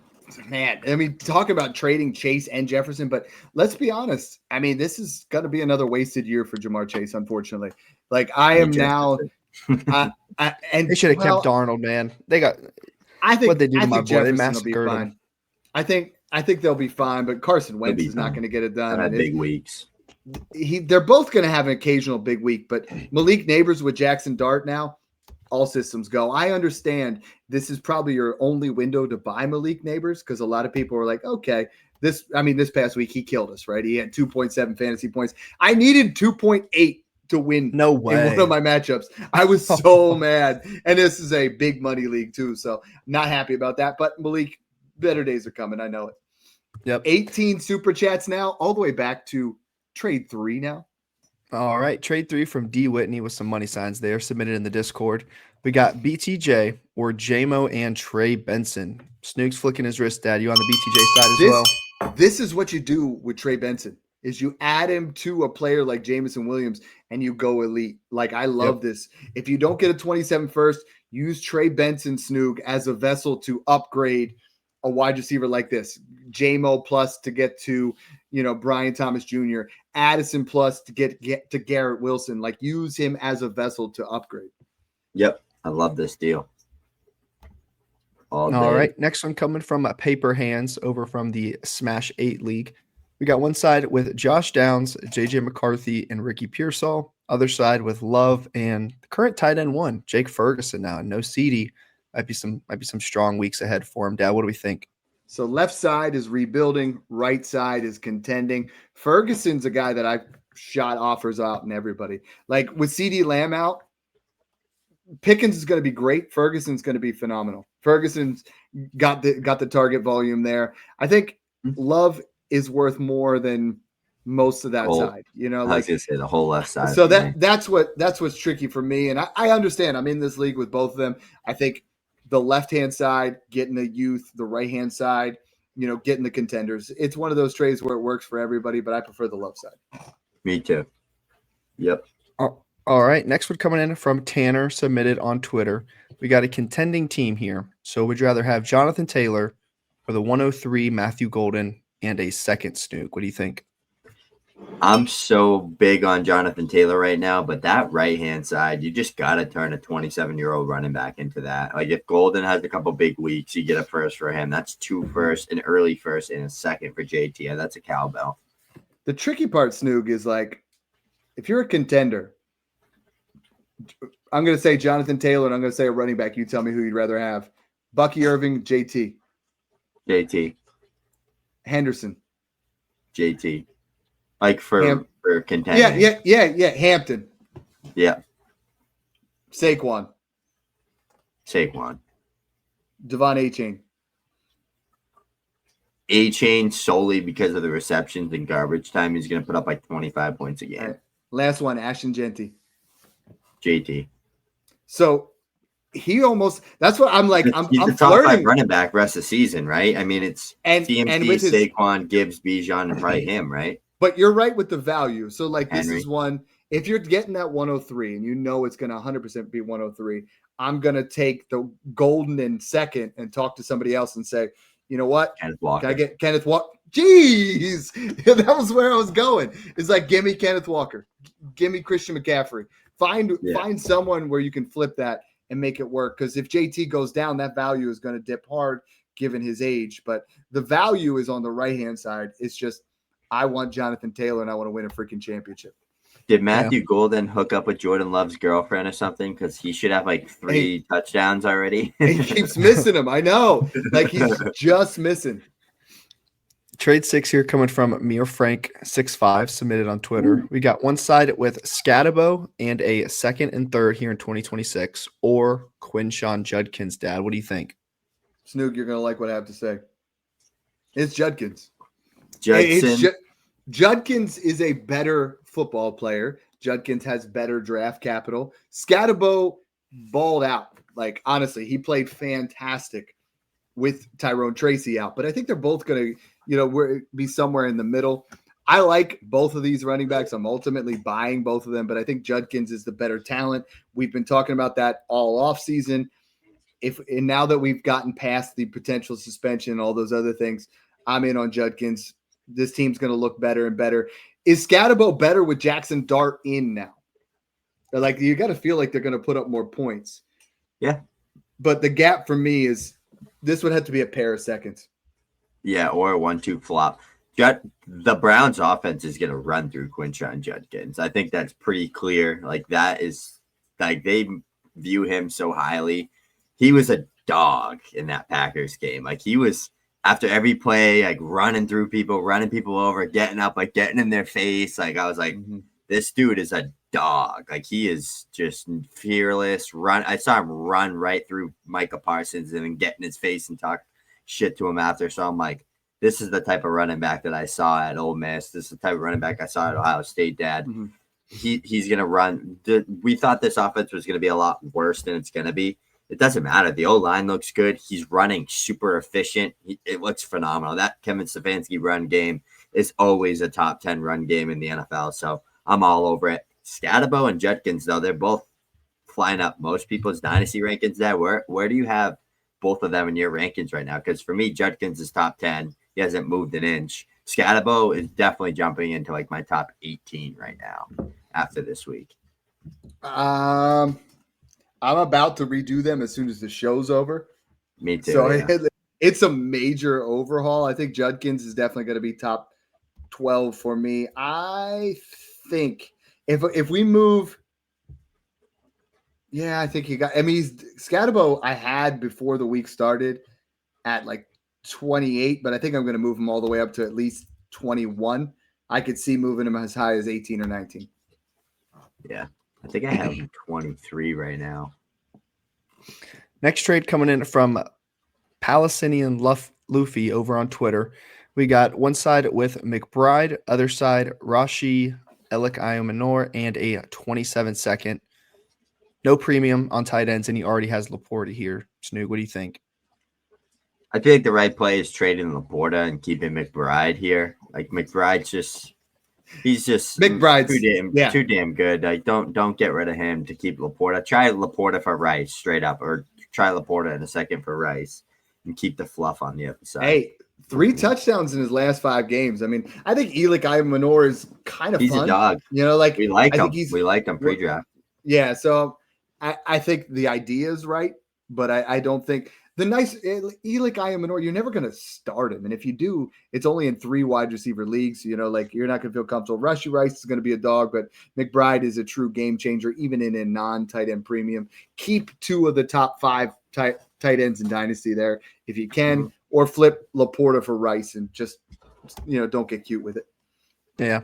man, I mean, talk about trading Chase and Jefferson, but let's be honest. I mean, this is going to be another wasted year for Jamar Chase, unfortunately. Like I am now, and they should have kept Darnold, man. They got. I think what they do to my boy. Jefferson They massacred him. I think they'll be fine, but Carson Wentz is not going to get it done. Had big weeks. They're both going to have an occasional big week, but Malik Neighbors with Jackson Dart now, all systems go. I understand this is probably your only window to buy Malik Neighbors because a lot of people are like, okay, this past week he killed us, right? He had 2.7 fantasy points. I needed 2.8 to win no way. in one of my matchups. I was so mad. And this is a big money league too, so not happy about that. But Malik, better days are coming. I know it. Yep. 18 super chats now, all the way back to trade 3 now. All right, trade 3 from D. Whitney with some money signs there submitted in the Discord. We got BTJ or JMO and Trey Benson. Snoog's flicking his wrist, Dad. You on the BTJ side as well? This is what you do with Trey Benson is you add him to a player like Jameson Williams and you go elite. Like I love this. If you don't get a 27 first, use Trey Benson Snoog as a vessel to upgrade a wide receiver like this. JMO plus to get to, Brian Thomas Jr., Addison plus to get to Garrett Wilson. Like use him as a vessel to upgrade. Yep. I love this deal. All right. Next one coming from Paper Hands over from the Smash 8 League. We got one side with Josh Downs, JJ McCarthy, and Ricky Pearsall. Other side with Love and the current tight end 1, Jake Ferguson now. No CD. Might be some strong weeks ahead for him. Dad, what do we think? So left side is rebuilding, right side is contending. Ferguson's a guy that I've shot offers out and everybody. Like with CD Lamb out, Pickens is going to be great. Ferguson's going to be phenomenal. Ferguson's got the target volume there. I think Love is worth more than most of that side. I was gonna say the whole left side. So that's what's tricky for me. And I understand. I'm in this league with both of them. I think the left-hand side, getting the youth, the right-hand side, getting the contenders. It's one of those trades where it works for everybody, but I prefer the left side. Me too. Yep. All right. Next one coming in from Tanner, submitted on Twitter. We got a contending team here. So would you rather have Jonathan Taylor or the 103 Matthew Golden and a second Snoog? What do you think? I'm so big on Jonathan Taylor right now, but that right-hand side, you just got to turn a 27-year-old running back into that. Like if Golden has a couple big weeks, you get a first for him. That's 2 firsts, an early first, and a second for JT. Yeah, that's a cowbell. The tricky part, Snoog, is like if you're a contender, I'm going to say Jonathan Taylor, and I'm going to say a running back. You tell me who you'd rather have. Bucky Irving, JT. JT. Henderson. JT. Like for contending. Yeah. Hampton. Yeah. Saquon. Devon A-Chain. A-Chain solely because of the receptions and garbage time. He's going to put up like 25 points a game. Right. Last one, Ashton Genty. JT. So he almost – that's what I'm like. He's I'm the top flirting. 5 running back rest of the season, right? I mean, it's TMC, Saquon, Gibbs, Bijan, and probably him, right? But you're right with the value. So, like, this Henry. is one – if you're getting that 103 and it's going to 100% be 103, I'm going to take the Golden in second and talk to somebody else and say, you know what? Kenneth Walker. Can I get Kenneth Walker? Jeez. That was where I was going. It's like, give me Kenneth Walker. Give me Christian McCaffrey. Find someone where you can flip that and make it work. Because if JT goes down, that value is going to dip hard given his age. But the value is on the right-hand side. It's just I want Jonathan Taylor and I want to win a freaking championship. Did Matthew Golden hook up with Jordan Love's girlfriend or something? Because he should have like 3 touchdowns already. He keeps missing them. I know. Like he's just missing. Trade 6 here coming from Mir Frank 65 submitted on Twitter. We got one side with Scatabo and a second and third here in 2026 or Quinshawn Judkins. Dad, what do you think? Snoog, you're going to like what I have to say. It's Judkins. Judkins Judkins is a better football player. Judkins has better draft capital. Scatterbo balled out. Like, honestly, he played fantastic with Tyrone Tracy out. But I think they're both going to, be somewhere in the middle. I like both of these running backs. I'm ultimately buying both of them, but I think Judkins is the better talent. We've been talking about that all offseason. And now that we've gotten past the potential suspension and all those other things, I'm in on Judkins. This team's going to look better and better. Is Scatterbo better with Jackson Dart in now? Like, you got to feel like they're going to put up more points. Yeah. But the gap for me is this would have to be a pair of seconds. Yeah, or a 1-2 flop. The Browns offense is going to run through Quinshon Judkins. I think that's pretty clear. Like, that is, like, they view him so highly. He was a dog in that Packers game. Like, he was, after every play, like, running through people, running people over, getting up, like, getting in their face. Like, I was like, this dude is a dog. Like, he is just fearless. I saw him run right through Micah Parsons and then get in his face and talk shit to him after. So I'm like, this is the type of running back that I saw at Ole Miss. This is the type of running back I saw at Ohio State, Dad. He's going to run. We thought this offense was going to be a lot worse than it's going to be. It doesn't matter. The O-line looks good. He's running super efficient. It looks phenomenal. That Kevin Stefanski run game is always a top 10 run game in the NFL. So I'm all over it. Scatterbo and Judkins, though, they're both flying up most people's dynasty rankings. Dad, where do you have both of them in your rankings right now? Because for me, Judkins is top 10. He hasn't moved an inch. Scatterbo is definitely jumping into like my top 18 right now after this week. I'm about to redo them as soon as the show's over. Me too. So yeah. it's a major overhaul. I think Judkins is definitely going to be top 12 for me. I think if we move, I think Scatterbo I had before the week started at like 28, but I think I'm going to move him all the way up to at least 21. I could see moving him as high as 18 or 19. Yeah, I think I have 23 right now. Next trade coming in from Palestinian Luffy over on Twitter. We got one side with McBride, other side Rashi, Elik Iomanor, and a 27-second. No premium on tight ends, and he already has Laporta here. Snoog, what do you think? I feel like the right play is trading Laporta and keeping McBride here. Like, McBride's he's just McBride's too damn good. Like, don't get rid of him to keep Laporta. Try Laporta for Rice straight up, or try Laporta in a second for Rice and keep the fluff on the other side. Hey, 3 touchdowns in his last 5 games. I mean, I think Elik Iomanor is kind of He's fun. a dog. Like we like him. Think we liked him pre-draft. Yeah, so I think the idea is right, but I don't think the nice Elik Iomanor, you're never going to start him. And if you do, it's only in 3 wide receiver leagues. Like, you're not going to feel comfortable. Rashi Rice is going to be a dog, but McBride is a true game changer, even in a non-tight end premium. Keep 2 of the top 5 tight ends in Dynasty there if you can, or flip Laporta for Rice and just, don't get cute with it. Yeah.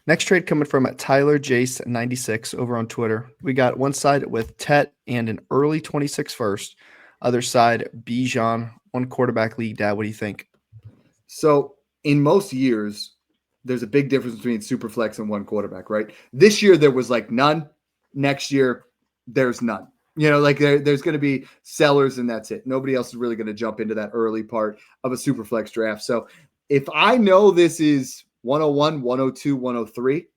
Next trade coming from Tyler Jace 96 over on Twitter. We got one side with Tet and an early 26 first. Other side, Bijan, 1 quarterback league. Dad, what do you think? So in most years, there's a big difference between Superflex and 1 quarterback, right? This year there was like none. Next year there's none. There's going to be sellers and that's it. Nobody else is really going to jump into that early part of a Superflex draft. So if I know this is 101, 102, 103,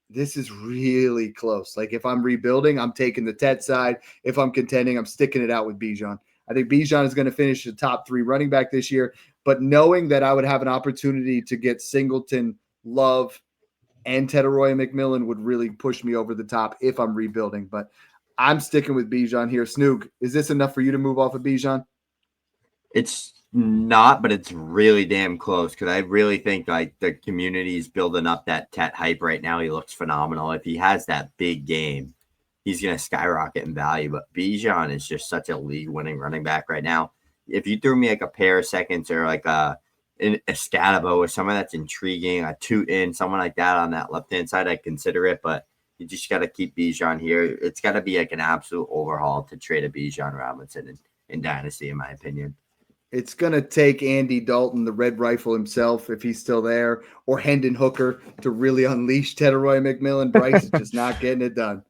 this is really close. Like, if I'm rebuilding, I'm taking the Tet side. If I'm contending, I'm sticking it out with Bijan. I think Bijan is going to finish the top 3 running back this year, but knowing that I would have an opportunity to get Singleton, Love, and Tedoroy McMillan would really push me over the top if I'm rebuilding. But I'm sticking with Bijan here. Snoog, is this enough for you to move off of Bijan? It's not, but it's really damn close because I really think like the community is building up that Tet hype right now. He looks phenomenal. If he has that big game, he's going to skyrocket in value. But Bijan is just such a league-winning running back right now. If you threw me like a pair of seconds or like a Scatterbo or someone that's intriguing, a Tootin, someone like that on that left-hand side, I'd consider it. But you just got to keep Bijan here. It's got to be like an absolute overhaul to trade a Bijan Robinson in Dynasty, in my opinion. It's going to take Andy Dalton, the Red Rifle himself, if he's still there, or Hendon Hooker to really unleash Teteroy McMillan. Bryce is just not getting it done.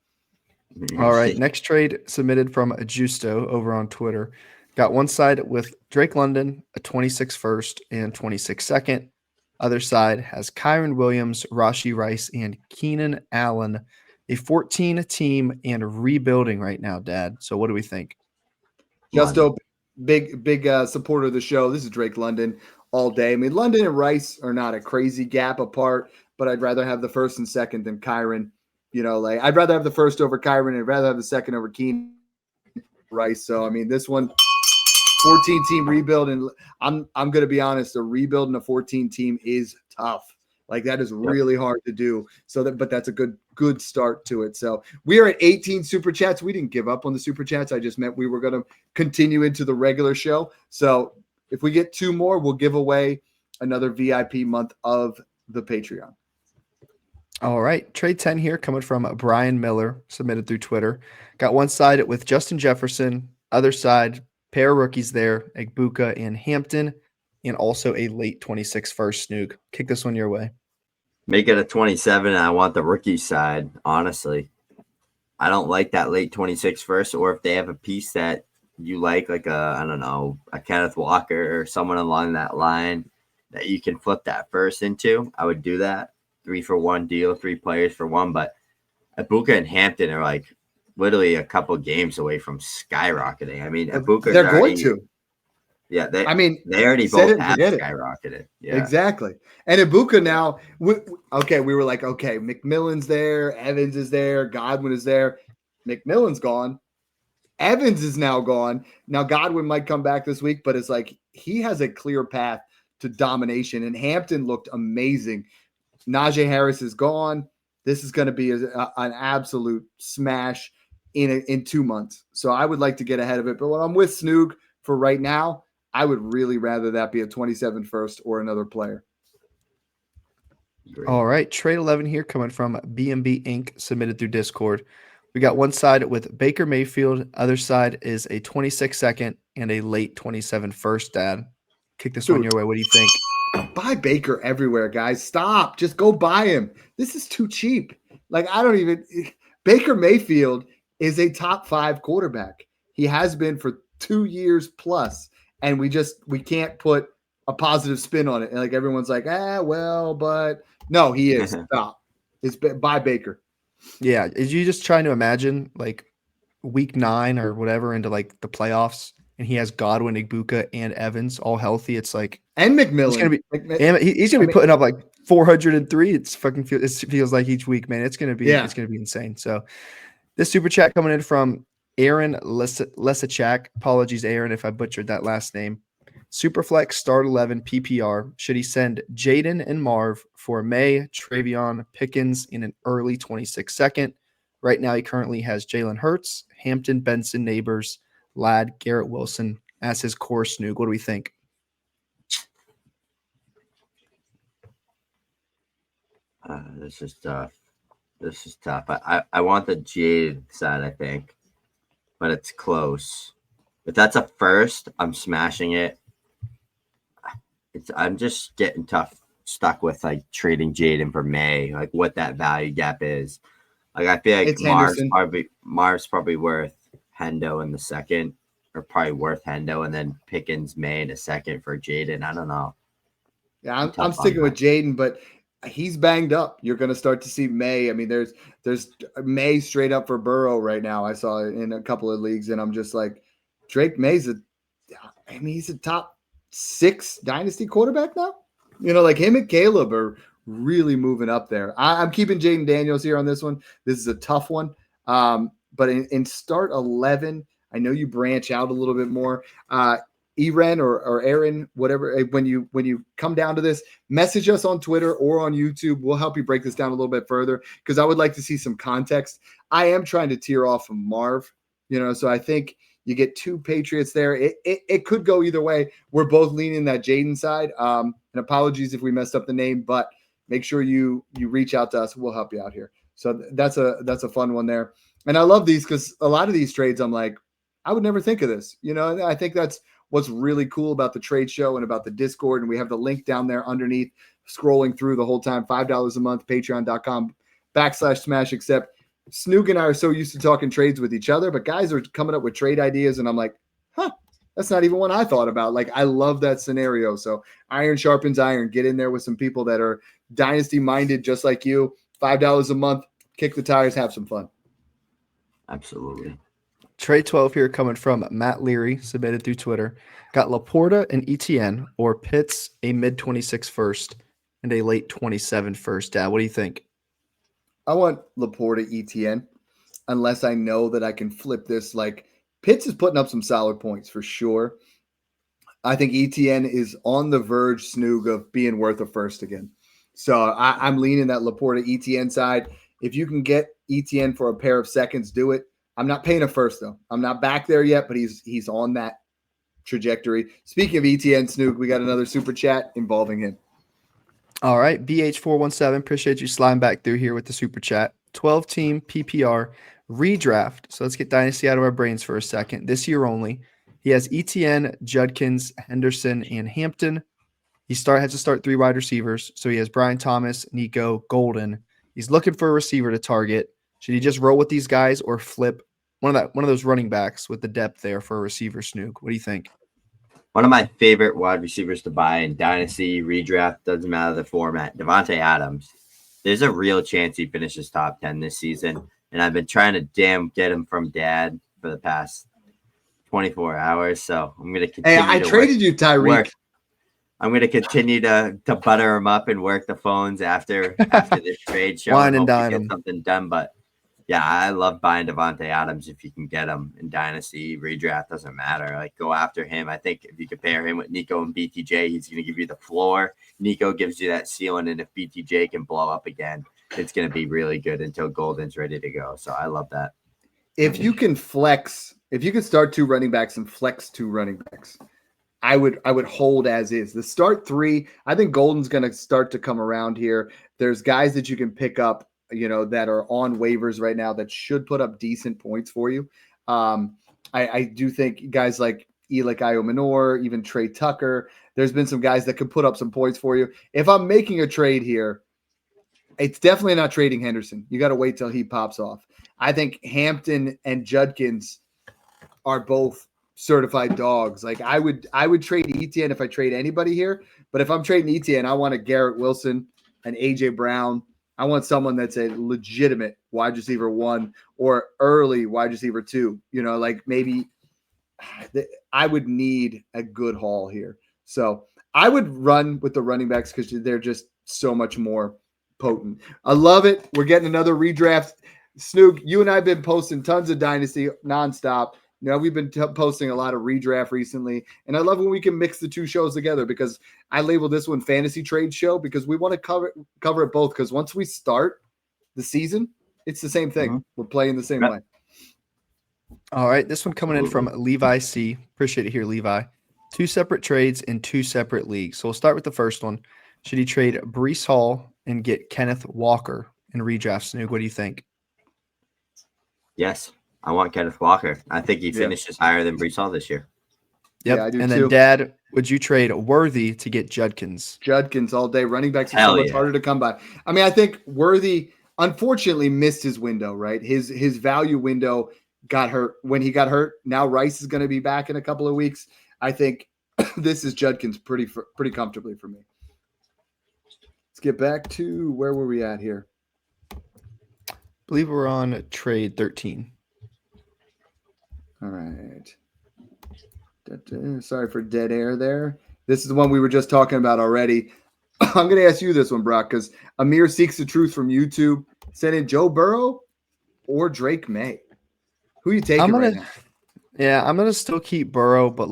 All right. Next trade submitted from Justo over on Twitter. Got one side with Drake London, a 26 first and 26 second. Other side has Kyron Williams, Rashi Rice, and Keenan Allen, a 14 team and rebuilding right now, Dad. So what do we think? Justo, big supporter of the show. This is Drake London all day. I mean, London and Rice are not a crazy gap apart, but I'd rather have the first and second than Kyron. You know, like I'd rather have the first over Kyron and I'd rather have the second over Keenan Rice. So I mean, this one 14 team rebuild, and I'm going to be honest, a rebuild in a 14 team is tough. Like that is really hard to do. So that, but that's a good start to it. So we are at 18 super chats. We didn't give up on the super chats. I just meant we were going to continue into the regular show. So if we get 2 more, we'll give away another VIP month of the Patreon. All right. Trade 10 here coming from Brian Miller, submitted through Twitter. Got one side with Justin Jefferson, other side, pair of rookies there, Egbuka and Hampton, and also a late 26 first Snoog. Kick this one your way. Make it a 27, and I want the rookie side, honestly. I don't like that late 26 first, or if they have a piece that you like I don't know, a Kenneth Walker or someone along that line that you can flip that first into, I would do that. 3-for-1 deal, 3 players for 1. But Egbuka and Hampton are like literally a couple games away from skyrocketing. I mean, Egbuka, they're going to. Yeah, they already both have skyrocketed. Yeah, exactly. And Egbuka now, we were like, okay, McMillan's there, Evans is there, Godwin is there. McMillan's gone. Evans is now gone. Now Godwin might come back this week, but it's like he has a clear path to domination. And Hampton looked amazing. Najee Harris is gone. This is going to be an absolute smash in 2 months. So I would like to get ahead of it. But when I'm with Snoog for right now, I would really rather that be a 27 first or another player. Great. All right. Trade 11 here coming from BMB Inc. submitted through Discord. We got one side with Baker Mayfield. Other side is a 26 second and a late 27 first, Dad. Kick this one your way. What do you think? Buy Baker everywhere, guys. Stop. Just go buy him. This is too cheap. Like, Baker Mayfield is a top 5 quarterback. He has been for 2 years plus. And we can't put a positive spin on it. And like everyone's like, but no, he is. Stop. It's by Baker. Yeah. Is you just trying to imagine like week 9 or whatever into like the playoffs, and he has Godwin, Egbuka, and Evans all healthy? It's like, and McMillan. He's gonna be putting up like 403. It feels like each week, man. It's gonna be insane. So this super chat coming in from Aaron Lesachak. Apologies, Aaron, if I butchered that last name. Superflex start 11 PPR. Should he send Jaden and Marv for May, Travion, Pickens in an early 26 second? Right now, he currently has Jalen Hurts, Hampton, Benson, Neighbors, Ladd, Garrett Wilson as his core. Snoog, what do we think? This is tough. I want the Jade side, I think, but it's close. If that's a first, I'm smashing it. I'm just getting stuck with like trading Jaden for May, like what that value gap is. Like I feel like Marv's probably worth Hendo in the second, or probably worth Hendo, and then Pickens May in a second for Jaden. I don't know. Yeah, I'm sticking with Jaden, but he's banged up. You're going to start to see May. I mean, there's May straight up for Burrow right now. I saw it in a couple of leagues, and I'm just like, Drake May's he's a top 6 dynasty quarterback now. You know, like him and Caleb are really moving up there. I'm keeping Jaden Daniels here on this one. This is a tough one. But in start 11, I know you branch out a little bit more. Eren or Aaron, whatever, when you come down to this, message us on Twitter or on YouTube. We'll help you break this down a little bit further, because I would like to see some context. I am trying to tear off from Marv, so I think you get 2 Patriots there. It could go either way. We're both leaning that Jaden side. And apologies if we messed up the name, but make sure you reach out to us. We'll help you out here. So that's a fun one there. And I love these because a lot of these trades, I'm like, I would never think of this. I think that's what's really cool about the trade show and about the Discord, and we have the link down there underneath, scrolling through the whole time, $5 a month, patreon.com/smash accept. Snoog and I are so used to talking trades with each other, but guys are coming up with trade ideas, and I'm like, that's not even one I thought about. Like, I love that scenario. So iron sharpens iron. Get in there with some people that are dynasty minded, just like you. $5 a month, kick the tires, have some fun. Absolutely. Trade 12 here coming from Matt Leary, submitted through Twitter. Got Laporta and ETN or Pitts, a mid-26 first and a late 27 first. Dad, what do you think? I want Laporta ETN unless I know that I can flip this. Like, Pitts is putting up some solid points for sure. I think ETN is on the verge, Snoog, of being worth a first again. So I'm leaning that Laporta ETN side. If you can get ETN for a pair of seconds, do it. I'm not paying a first, though. I'm not back there yet, but he's on that trajectory. Speaking of ETN, Snoog, we got another super chat involving him. All right, BH417, appreciate you sliding back through here with the super chat. 12-team PPR redraft. So let's get Dynasty out of our brains for a second. This year only. He has ETN, Judkins, Henderson, and Hampton. He has to start 3 wide receivers. So he has Brian Thomas, Nico, Golden. He's looking for a receiver to target. Should he just roll with these guys or flip one of those running backs with the depth there for a receiver, Snoog? What do you think? One of my favorite wide receivers to buy in Dynasty, redraft, doesn't matter the format, Davante Adams. There's a real chance he finishes top 10 this season, and I've been trying to get him from Dad for the past 24 hours, so I'm going to continue. Hey, I traded you, Tyreek. I'm going to continue to butter him up and work the phones after this trade show. Wine and hope dine to him. get something done, but yeah, I love buying Davante Adams if you can get him in Dynasty. Redraft doesn't matter. Like, go after him. I think if you compare him with Nico and BTJ, he's going to give you the floor. Nico gives you that ceiling, and if BTJ can blow up again, it's going to be really good until Golden's ready to go. So I love that. If you can start 2 running backs and flex 2 running backs, I would hold as is. The start 3, I think Golden's going to start to come around here. There's guys that you can pick up, that are on waivers right now that should put up decent points for you. I do think guys like Eli Manor, even Trey Tucker, there's been some guys that could put up some points for you. If I'm making a trade here, it's definitely not trading Henderson. You got to wait till he pops off. I think Hampton and Judkins are both certified dogs. Like, I would trade ETN if I trade anybody here, but if I'm trading ETN, I want a Garrett Wilson, an AJ Brown. I want someone that's a legitimate wide receiver 1 or early wide receiver 2. Like, maybe I would need a good haul here. So I would run with the running backs because they're just so much more potent. I love it. We're getting another redraft. Snoog, you and I have been posting tons of Dynasty nonstop. We've been posting a lot of redraft recently, and I love when we can mix the 2 shows together, because I label this one Fantasy Trade Show because we want to cover it both, because once we start the season, it's the same thing. Mm-hmm. We're playing the same way. All right, this one coming in from Levi C. Appreciate it here, Levi. 2 separate trades in 2 separate leagues. So we'll start with the first one. Should he trade Breece Hall and get Kenneth Walker in redraft, Snoog? What do you think? Yes. I want Kenneth Walker. I think he finishes higher than Breece Hall this year. Yep. Yeah, I do and too. Then, Dad, would you trade Worthy to get Judkins? Judkins all day. Running backs are so much harder to come by. I mean, I think Worthy unfortunately missed his window, right? His value window got hurt when he got hurt. Now Rice is going to be back in a couple of weeks. I think this is Judkins pretty comfortably for me. Let's get back to where were we at here? I believe we're on trade 13. All right. Sorry for dead air there. This is the one we were just talking about already. I'm going to ask you this one, Brock, because Amir Seeks the Truth from YouTube sent in Joe Burrow or Drake May. Who are you taking right now? Yeah, I'm going to still keep Burrow, but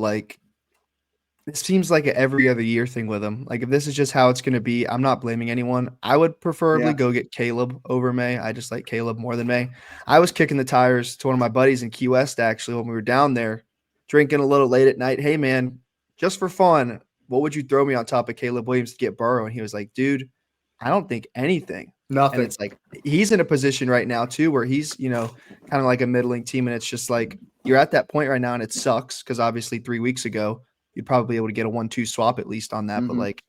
it seems like an every other year thing with him. Like, if this is just how it's going to be, I'm not blaming anyone. I would preferably go get Caleb over May. I just like Caleb more than May. I was kicking the tires to one of my buddies in Key West, actually, when we were down there drinking a little late at night. Hey, man, just for fun, what would you throw me on top of Caleb Williams to get Burrow? And he was like, dude, I don't think anything. Nothing. And it's like he's in a position right now, too, where he's, kind of like a middling team. And it's just like you're at that point right now, and it sucks because obviously 3 weeks ago, you'd probably be able to get a 1-2 swap at least on that. But Mhm. like,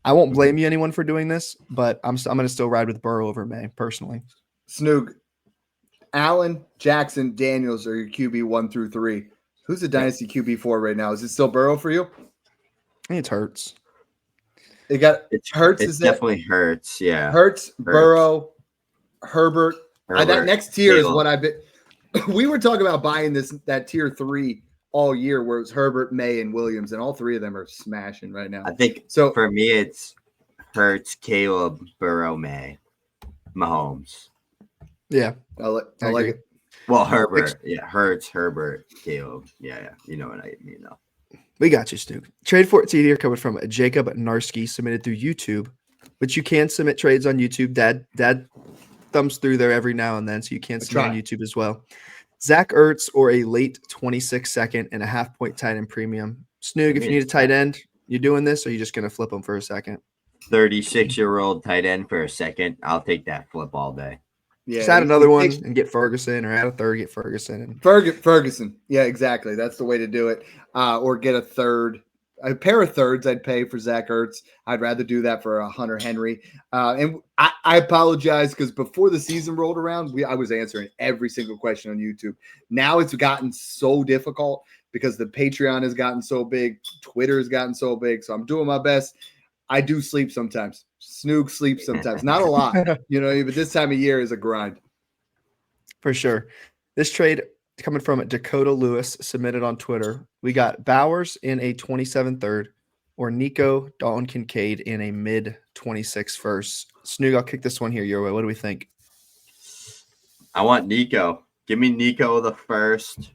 I won't blame you anyone for doing this, but I'm going to still ride with Burrow over May personally. Snoog, Allen, Jackson, Daniels are your QB 1 through 3. Who's the Dynasty QB 4 right now? Is it still Burrow for you? I think it hurts. It got Hurts. It Is definitely hurts. Yeah. Hurts, Burrow, Herbert. That next tier is what I've been. We were talking about buying that tier 3 all year, where it's Herbert, May, and Williams, and all three of them are smashing right now. I think so. For me, it's Hurts, Caleb, Burrow, May, Mahomes. Yeah, I like it. Well, Herbert. Yeah, Hurts, Herbert, Caleb. Yeah. You know what I mean, though. We got you, Stu. Trade 14 here coming from Jacob Narski, submitted through YouTube, which you can submit trades on YouTube. Dad thumbs through there every now and then, so you can submit on YouTube as well. Zach Ertz or a late 26 second and a half-point tight end premium. Snoog, if you need a tight end, you doing this, or are you just going to flip them for a second? 36-year-old tight end for a second. I'll take that flip all day. Yeah, just add another one and get Ferguson, or add a third, get Ferguson. Ferguson. Yeah, exactly. That's the way to do it. Or get a pair of thirds I'd pay for Zach Ertz. I'd rather do that for a Hunter Henry. And I apologize because before the season rolled around, I was answering every single question on YouTube. Now it's gotten so difficult because the Patreon has gotten so big. Twitter has gotten so big. So I'm doing my best. I do sleep sometimes. Snoog sleeps sometimes. Not a lot, but this time of year is a grind. For sure. This trade coming from Dakota Lewis, submitted on Twitter. We got Bowers in a 27 third or Nico Dalton Kincaid in a mid 26 first. Snoog, I'll kick this one here your way. What do we think? I want Nico. Give me Nico the first,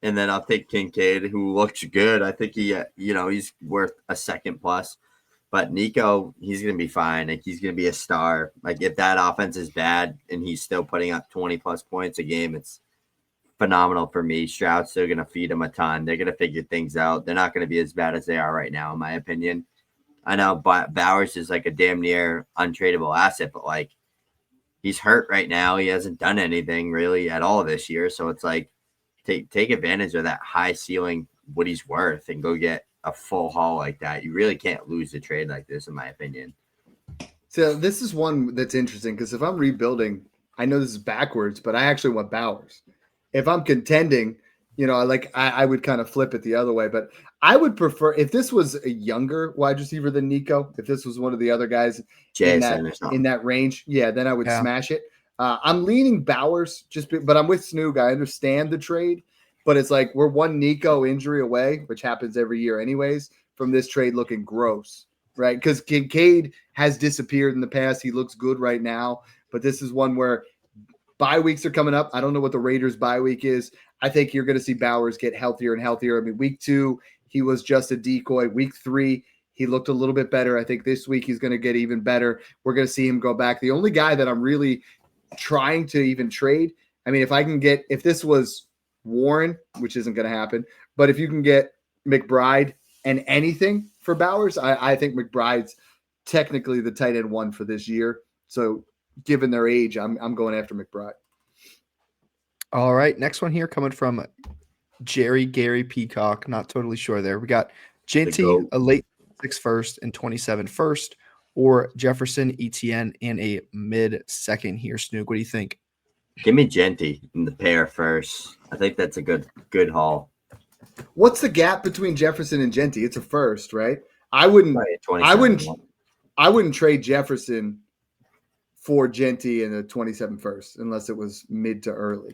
and then I'll take Kincaid, who looks good. I think he's worth a second plus. But Nico, he's going to be fine. Like, he's going to be a star. Like, if that offense is bad and he's still putting up 20-plus points a game, it's phenomenal for me. Stroud's still going to feed him a ton. They're going to figure things out. They're not going to be as bad as they are right now, in my opinion. I know Bowers is like a damn near untradeable asset, but, like, he's hurt right now. He hasn't done anything really at all this year. So it's like, take advantage of that high ceiling, what he's worth, and go get a full haul like that. You really can't lose a trade like this, in my opinion. So this is one that's interesting because if I'm rebuilding, I know this is backwards, but I actually want Bowers. If I'm contending, I would kind of flip it the other way. But I would prefer, if this was a younger wide receiver than Nico, if this was one of the other guys in that range, then I would smash it. I'm leaning Bowers, but I'm with Snoog. I understand the trade. But it's like we're one Nico injury away, which happens every year anyways, from this trade looking gross, right? Because Kincaid has disappeared in the past. He looks good right now. But this is one where bye weeks are coming up. I don't know what the Raiders' bye week is. I think you're going to see Bowers get healthier and healthier. I mean, week 2, he was just a decoy. Week 3, he looked a little bit better. I think this week he's going to get even better. We're going to see him go back. The only guy that I'm really trying to even trade, I mean, if this was Warren, which isn't going to happen, but if you can get McBride and anything for Bowers, I think McBride's technically the tight end 1 for this year. So given their age, I'm going after McBride. All right, next one here coming from Gary Peacock. Not totally sure there. We got Genty, a late 6 first and 27 first, or Jefferson Etienne in a mid second here. Snoog, what do you think? Give me Genty in the pair first. I think that's a good haul. What's the gap between Jefferson and Genty? It's a first, right? I wouldn't trade Jefferson for Genty in the 27 first unless it was mid to early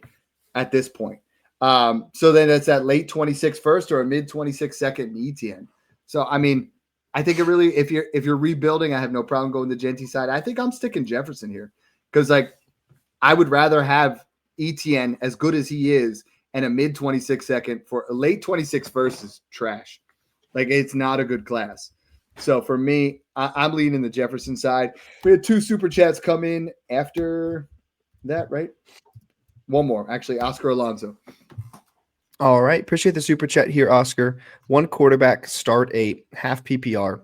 at this point. So then it's that late 26 first or a mid 26 second in Etienne. So I mean, I think it really, if you're rebuilding, I have no problem going the Genty side. I think I'm sticking Jefferson here because I would rather have Etienne, as good as he is, and a mid 26 second for a late 26 first is trash. Like, it's not a good class. So for me, I'm leaning the Jefferson side. We had 2 super chats come in after that, right? One more, actually, Oscar Alonso. All right. Appreciate the super chat here, Oscar. 1 quarterback, start 8, half PPR.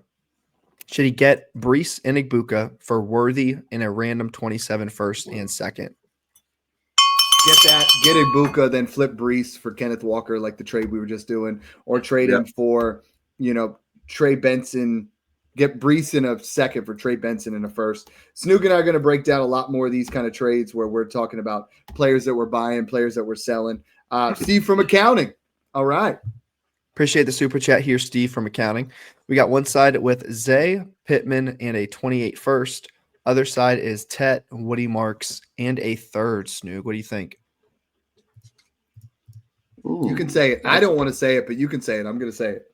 Should he get Brees and Igbuka for Worthy in a random 27 first and second? Get Igbuka, then flip Brees for Kenneth Walker, like the trade we were just doing, or trade him for Trey Benson, get Brees in a second for Trey Benson in a first. Snoog and I are going to break down a lot more of these kind of trades where we're talking about players that we're buying, players that we're selling. Steve from accounting. All right. Appreciate the super chat here, Steve from accounting. We got one side with Zay, Pittman, and a 28 first. Other side is Tet, Woody Marks, and a third. Snoog, what do you think? Ooh, you can say it. I don't want to say it, but you can say it. I'm going to say it.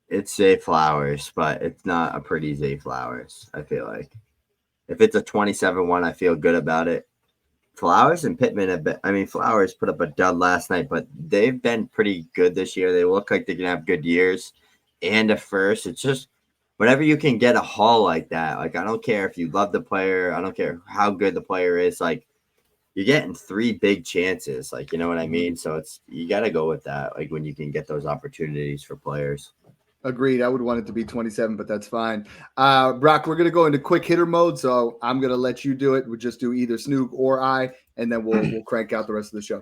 It's Zay Flowers, but it's not a pretty Zay Flowers, I feel like. If it's a 27-1, I feel good about it. Flowers and Pittman have been, Flowers put up a dud last night, but they've been pretty good this year. They look like they're going to have good years and a first. It's just whenever you can get a haul like that, like I don't care if you love the player. I don't care how good the player is. Like you're getting 3 big chances. Like, you know what I mean? So you got to go with that. Like when you can get those opportunities for players. Agreed. I would want it to be 27, but that's fine. Brock, we're going to go into quick hitter mode, so I'm going to let you do it. We'll just do either Snoog or I, and then we'll crank out the rest of the show.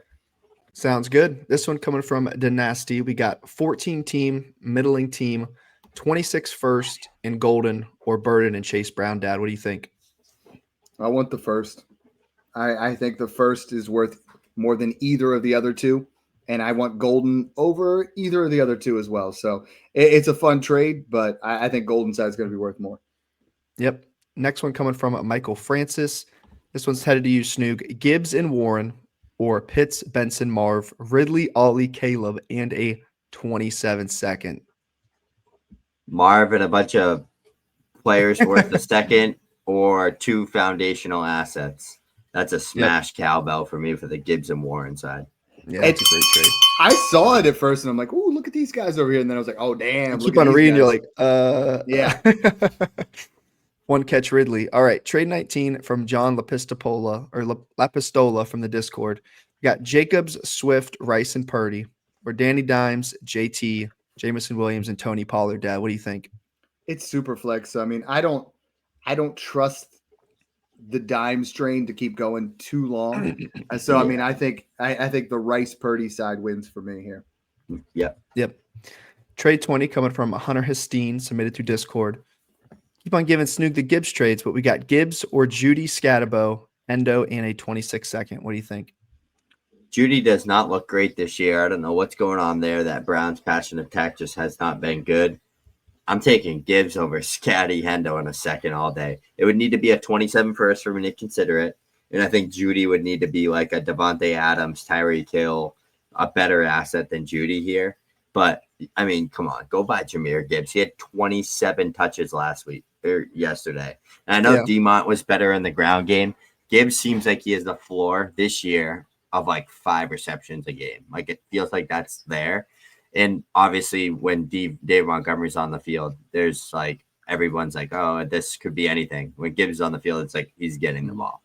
Sounds good. This one coming from Dynasty. We got 14 team, middling team, 26 first, and Golden or Burden and Chase Brown. Dad, what do you think? I want the first. I think the first is worth more than either of the other two. And I want Golden over either of the other two as well. So it's a fun trade, but I think Golden side is going to be worth more. Yep. Next one coming from Michael Francis. This one's headed to you, Snoog. Gibbs and Warren or Pitts, Benson, Marv, Ridley, Ollie, Caleb, and a 27 second. Marv and a bunch of players worth a second or 2 foundational assets. That's a smash cowbell for me for the Gibbs and Warren side. Yeah, it's a great trade. I saw it at first, and I'm like, "Oh, look at these guys over here." And then I was like, "Oh, damn!" You keep on reading, you're like, yeah." One catch Ridley. All right, trade 19 from John Lapistola from the Discord. We got Jacobs, Swift, Rice, and Purdy, or Danny Dimes, JT, Jamison Williams, and Tony Pollard. Dad, what do you think? It's super flex. So, I don't trust the Dimes train to keep going too long. So I think the Rice Purdy side wins for me here. Yep. Trade 20 coming from Hunter Hastine, submitted to Discord. Keep on giving Snoog the Gibbs trades, but we got Gibbs or Judy Scatabo, Endo, and a 26 second. What do you think? Judy does not look great this year. I don't know what's going on there. That Browns passion attack just has not been good. I'm taking Gibbs over Scatty Hendo in a second all day. It would need to be a 27 first for me to consider it. And I think Judy would need to be like a Devontae Adams, Tyreek Hill, a better asset than Judy here. But, come on. Go buy Jahmyr Gibbs. He had 27 touches yesterday. And I know DeMont was better in the ground game. Gibbs seems like he has the floor this year of like 5 receptions a game. Like it feels like that's there. And obviously, when Dave Montgomery's on the field, there's like everyone's like, "Oh, this could be anything." When Gibbs is on the field, it's like he's getting the ball.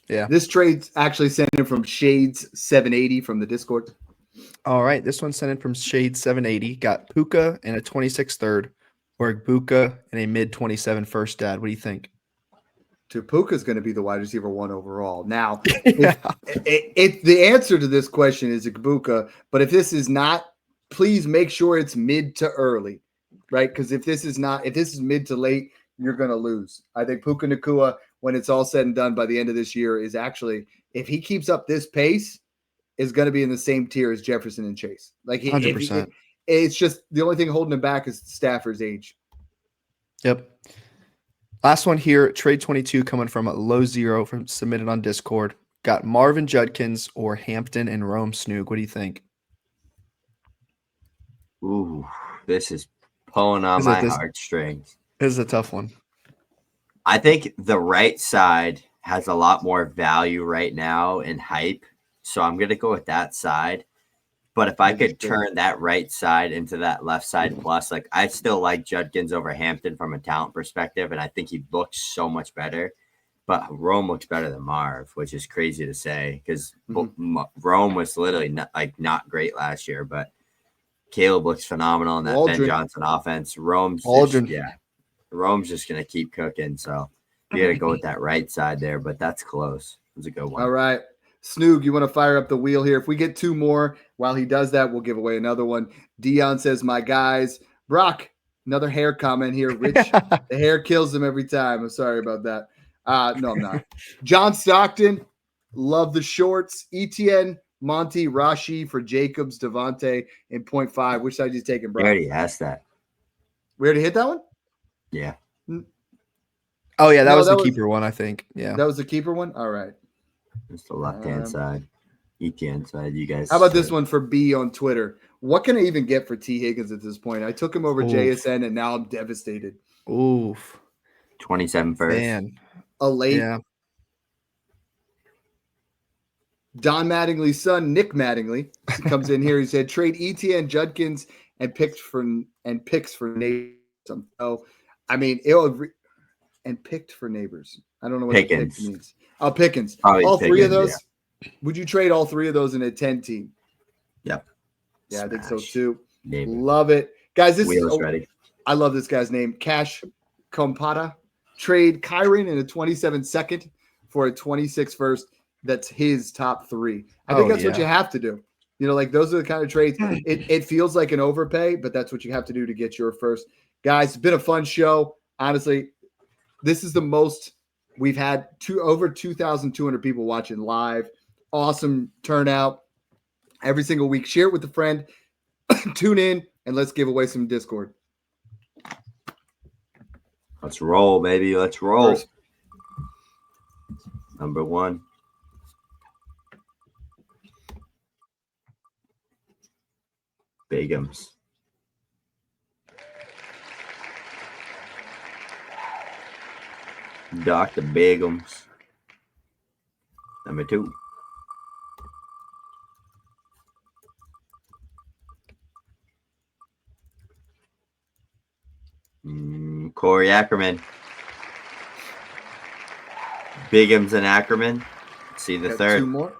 Yeah, this trade's actually sent in from Shades 780 from the Discord. All right, this one's sent in from Shades 780. Got Puka and a 26 third, or Buka and a mid 27 first. Dad, what do you think? Puka's going to be the wide receiver 1 overall. Now, if the answer to this question is Buka, but if this is not, please make sure it's mid to early, right? Because if this is mid to late, you're going to lose. I think Puka Nacua, when it's all said and done by the end of this year, is actually, if he keeps up this pace, is going to be in the same tier as Jefferson and Chase. Like 100%. It's just the only thing holding him back is Stafford's age. Yep. Last one here, trade 22 coming from Low Zero from submitted on Discord. Got Marvin Judkins or Hampton and Rome. Snoog, what do you think? Ooh, this is pulling on my heartstrings. This is a tough one. I think the right side has a lot more value right now in hype, so I'm going to go with that side. But if I could turn that right side into that left side plus, like I still like Judkins over Hampton from a talent perspective, and I think he looks so much better. But Rome looks better than Marv, which is crazy to say because Rome was literally not great last year, but Caleb looks phenomenal in that Ben Johnson offense. Rome's just going to keep cooking. So you got to go with that right side there, but that's close. It's a good one. All right. Snoog, you want to fire up the wheel here? If we get 2 more while he does that, we'll give away another one. Dion says, my guys. Brock, Another hair comment here. Rich, the hair kills him every time. I'm sorry about that. No, I'm not. John Stockton, love the shorts. ETN, Monty, Rashi for Jacobs, Devontae, and 0.5. Which side you taking, I bro? already asked that. We already hit that one? Yeah. Oh, yeah, that No, was that the was- keeper one, I think. Yeah. That was the keeper one? All right. It's the left-hand side. ETN side. You guys. How about this one for B on Twitter? What can I even get for T. Higgins at this point? I took him over Oof. JSN, and now I'm devastated. Oof. 27 first. Man. A late Yeah. Don Mattingly's son, Nick Mattingly, comes in here. He said, trade ETN, Judkins, and picks for neighbors. So, I mean, and picked for neighbors. I don't know what Pickens. the pick means. Oh, Pickens. Probably all three of Pickens, those. Would you trade all three of those in a 10 team? Yep. Yeah, I think so Smash. too. Neighbor. Love it. Guys, this Wheels is ready. I love this guy's name. Cash Compata. Trade Kyron in a 27 second for a 26 first. That's his top three. I think that's what you have to do. You know, like those are the kind of trades. It feels like an overpay, but that's what you have to do to get your first. Guys, it's been a fun show. Honestly, this is the most we've had over 2,200 people watching live. Awesome turnout every single week. Share it with a friend. Tune in and let's give away some Discord. Let's roll, baby. Let's roll. First. Number one. Bigums. Dr. Bigums. Number two. Corey Ackerman. Bigums and Ackerman. See the Got third. two more.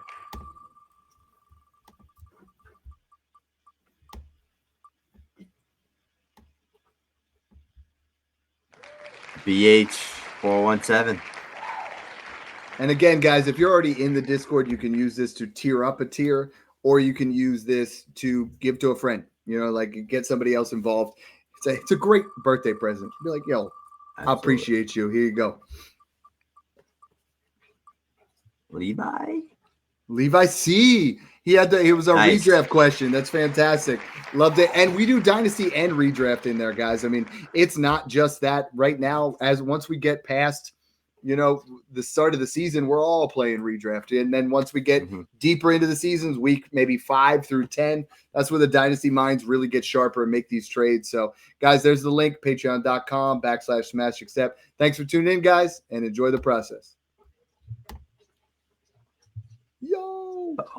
BH 417. And again, guys, if you're already in the Discord, you can use this to tier up a tier, or you can use this to give to a friend. You know, like get somebody else involved. It's a great birthday present. Be like, yo, I appreciate you. Here you go. Levi C. He was our Nice. redraft question. That's fantastic. Loved it. And we do Dynasty and redraft in there, guys. I mean, it's not just that right now. Once we get past, you know, the start of the season, we're all playing redraft. And then once we get deeper into the seasons, week maybe 5 through 10, that's where the Dynasty minds really get sharper and make these trades. So, guys, there's the link, patreon.com/smash accept. Thanks for tuning in, guys, and enjoy the process. Yo.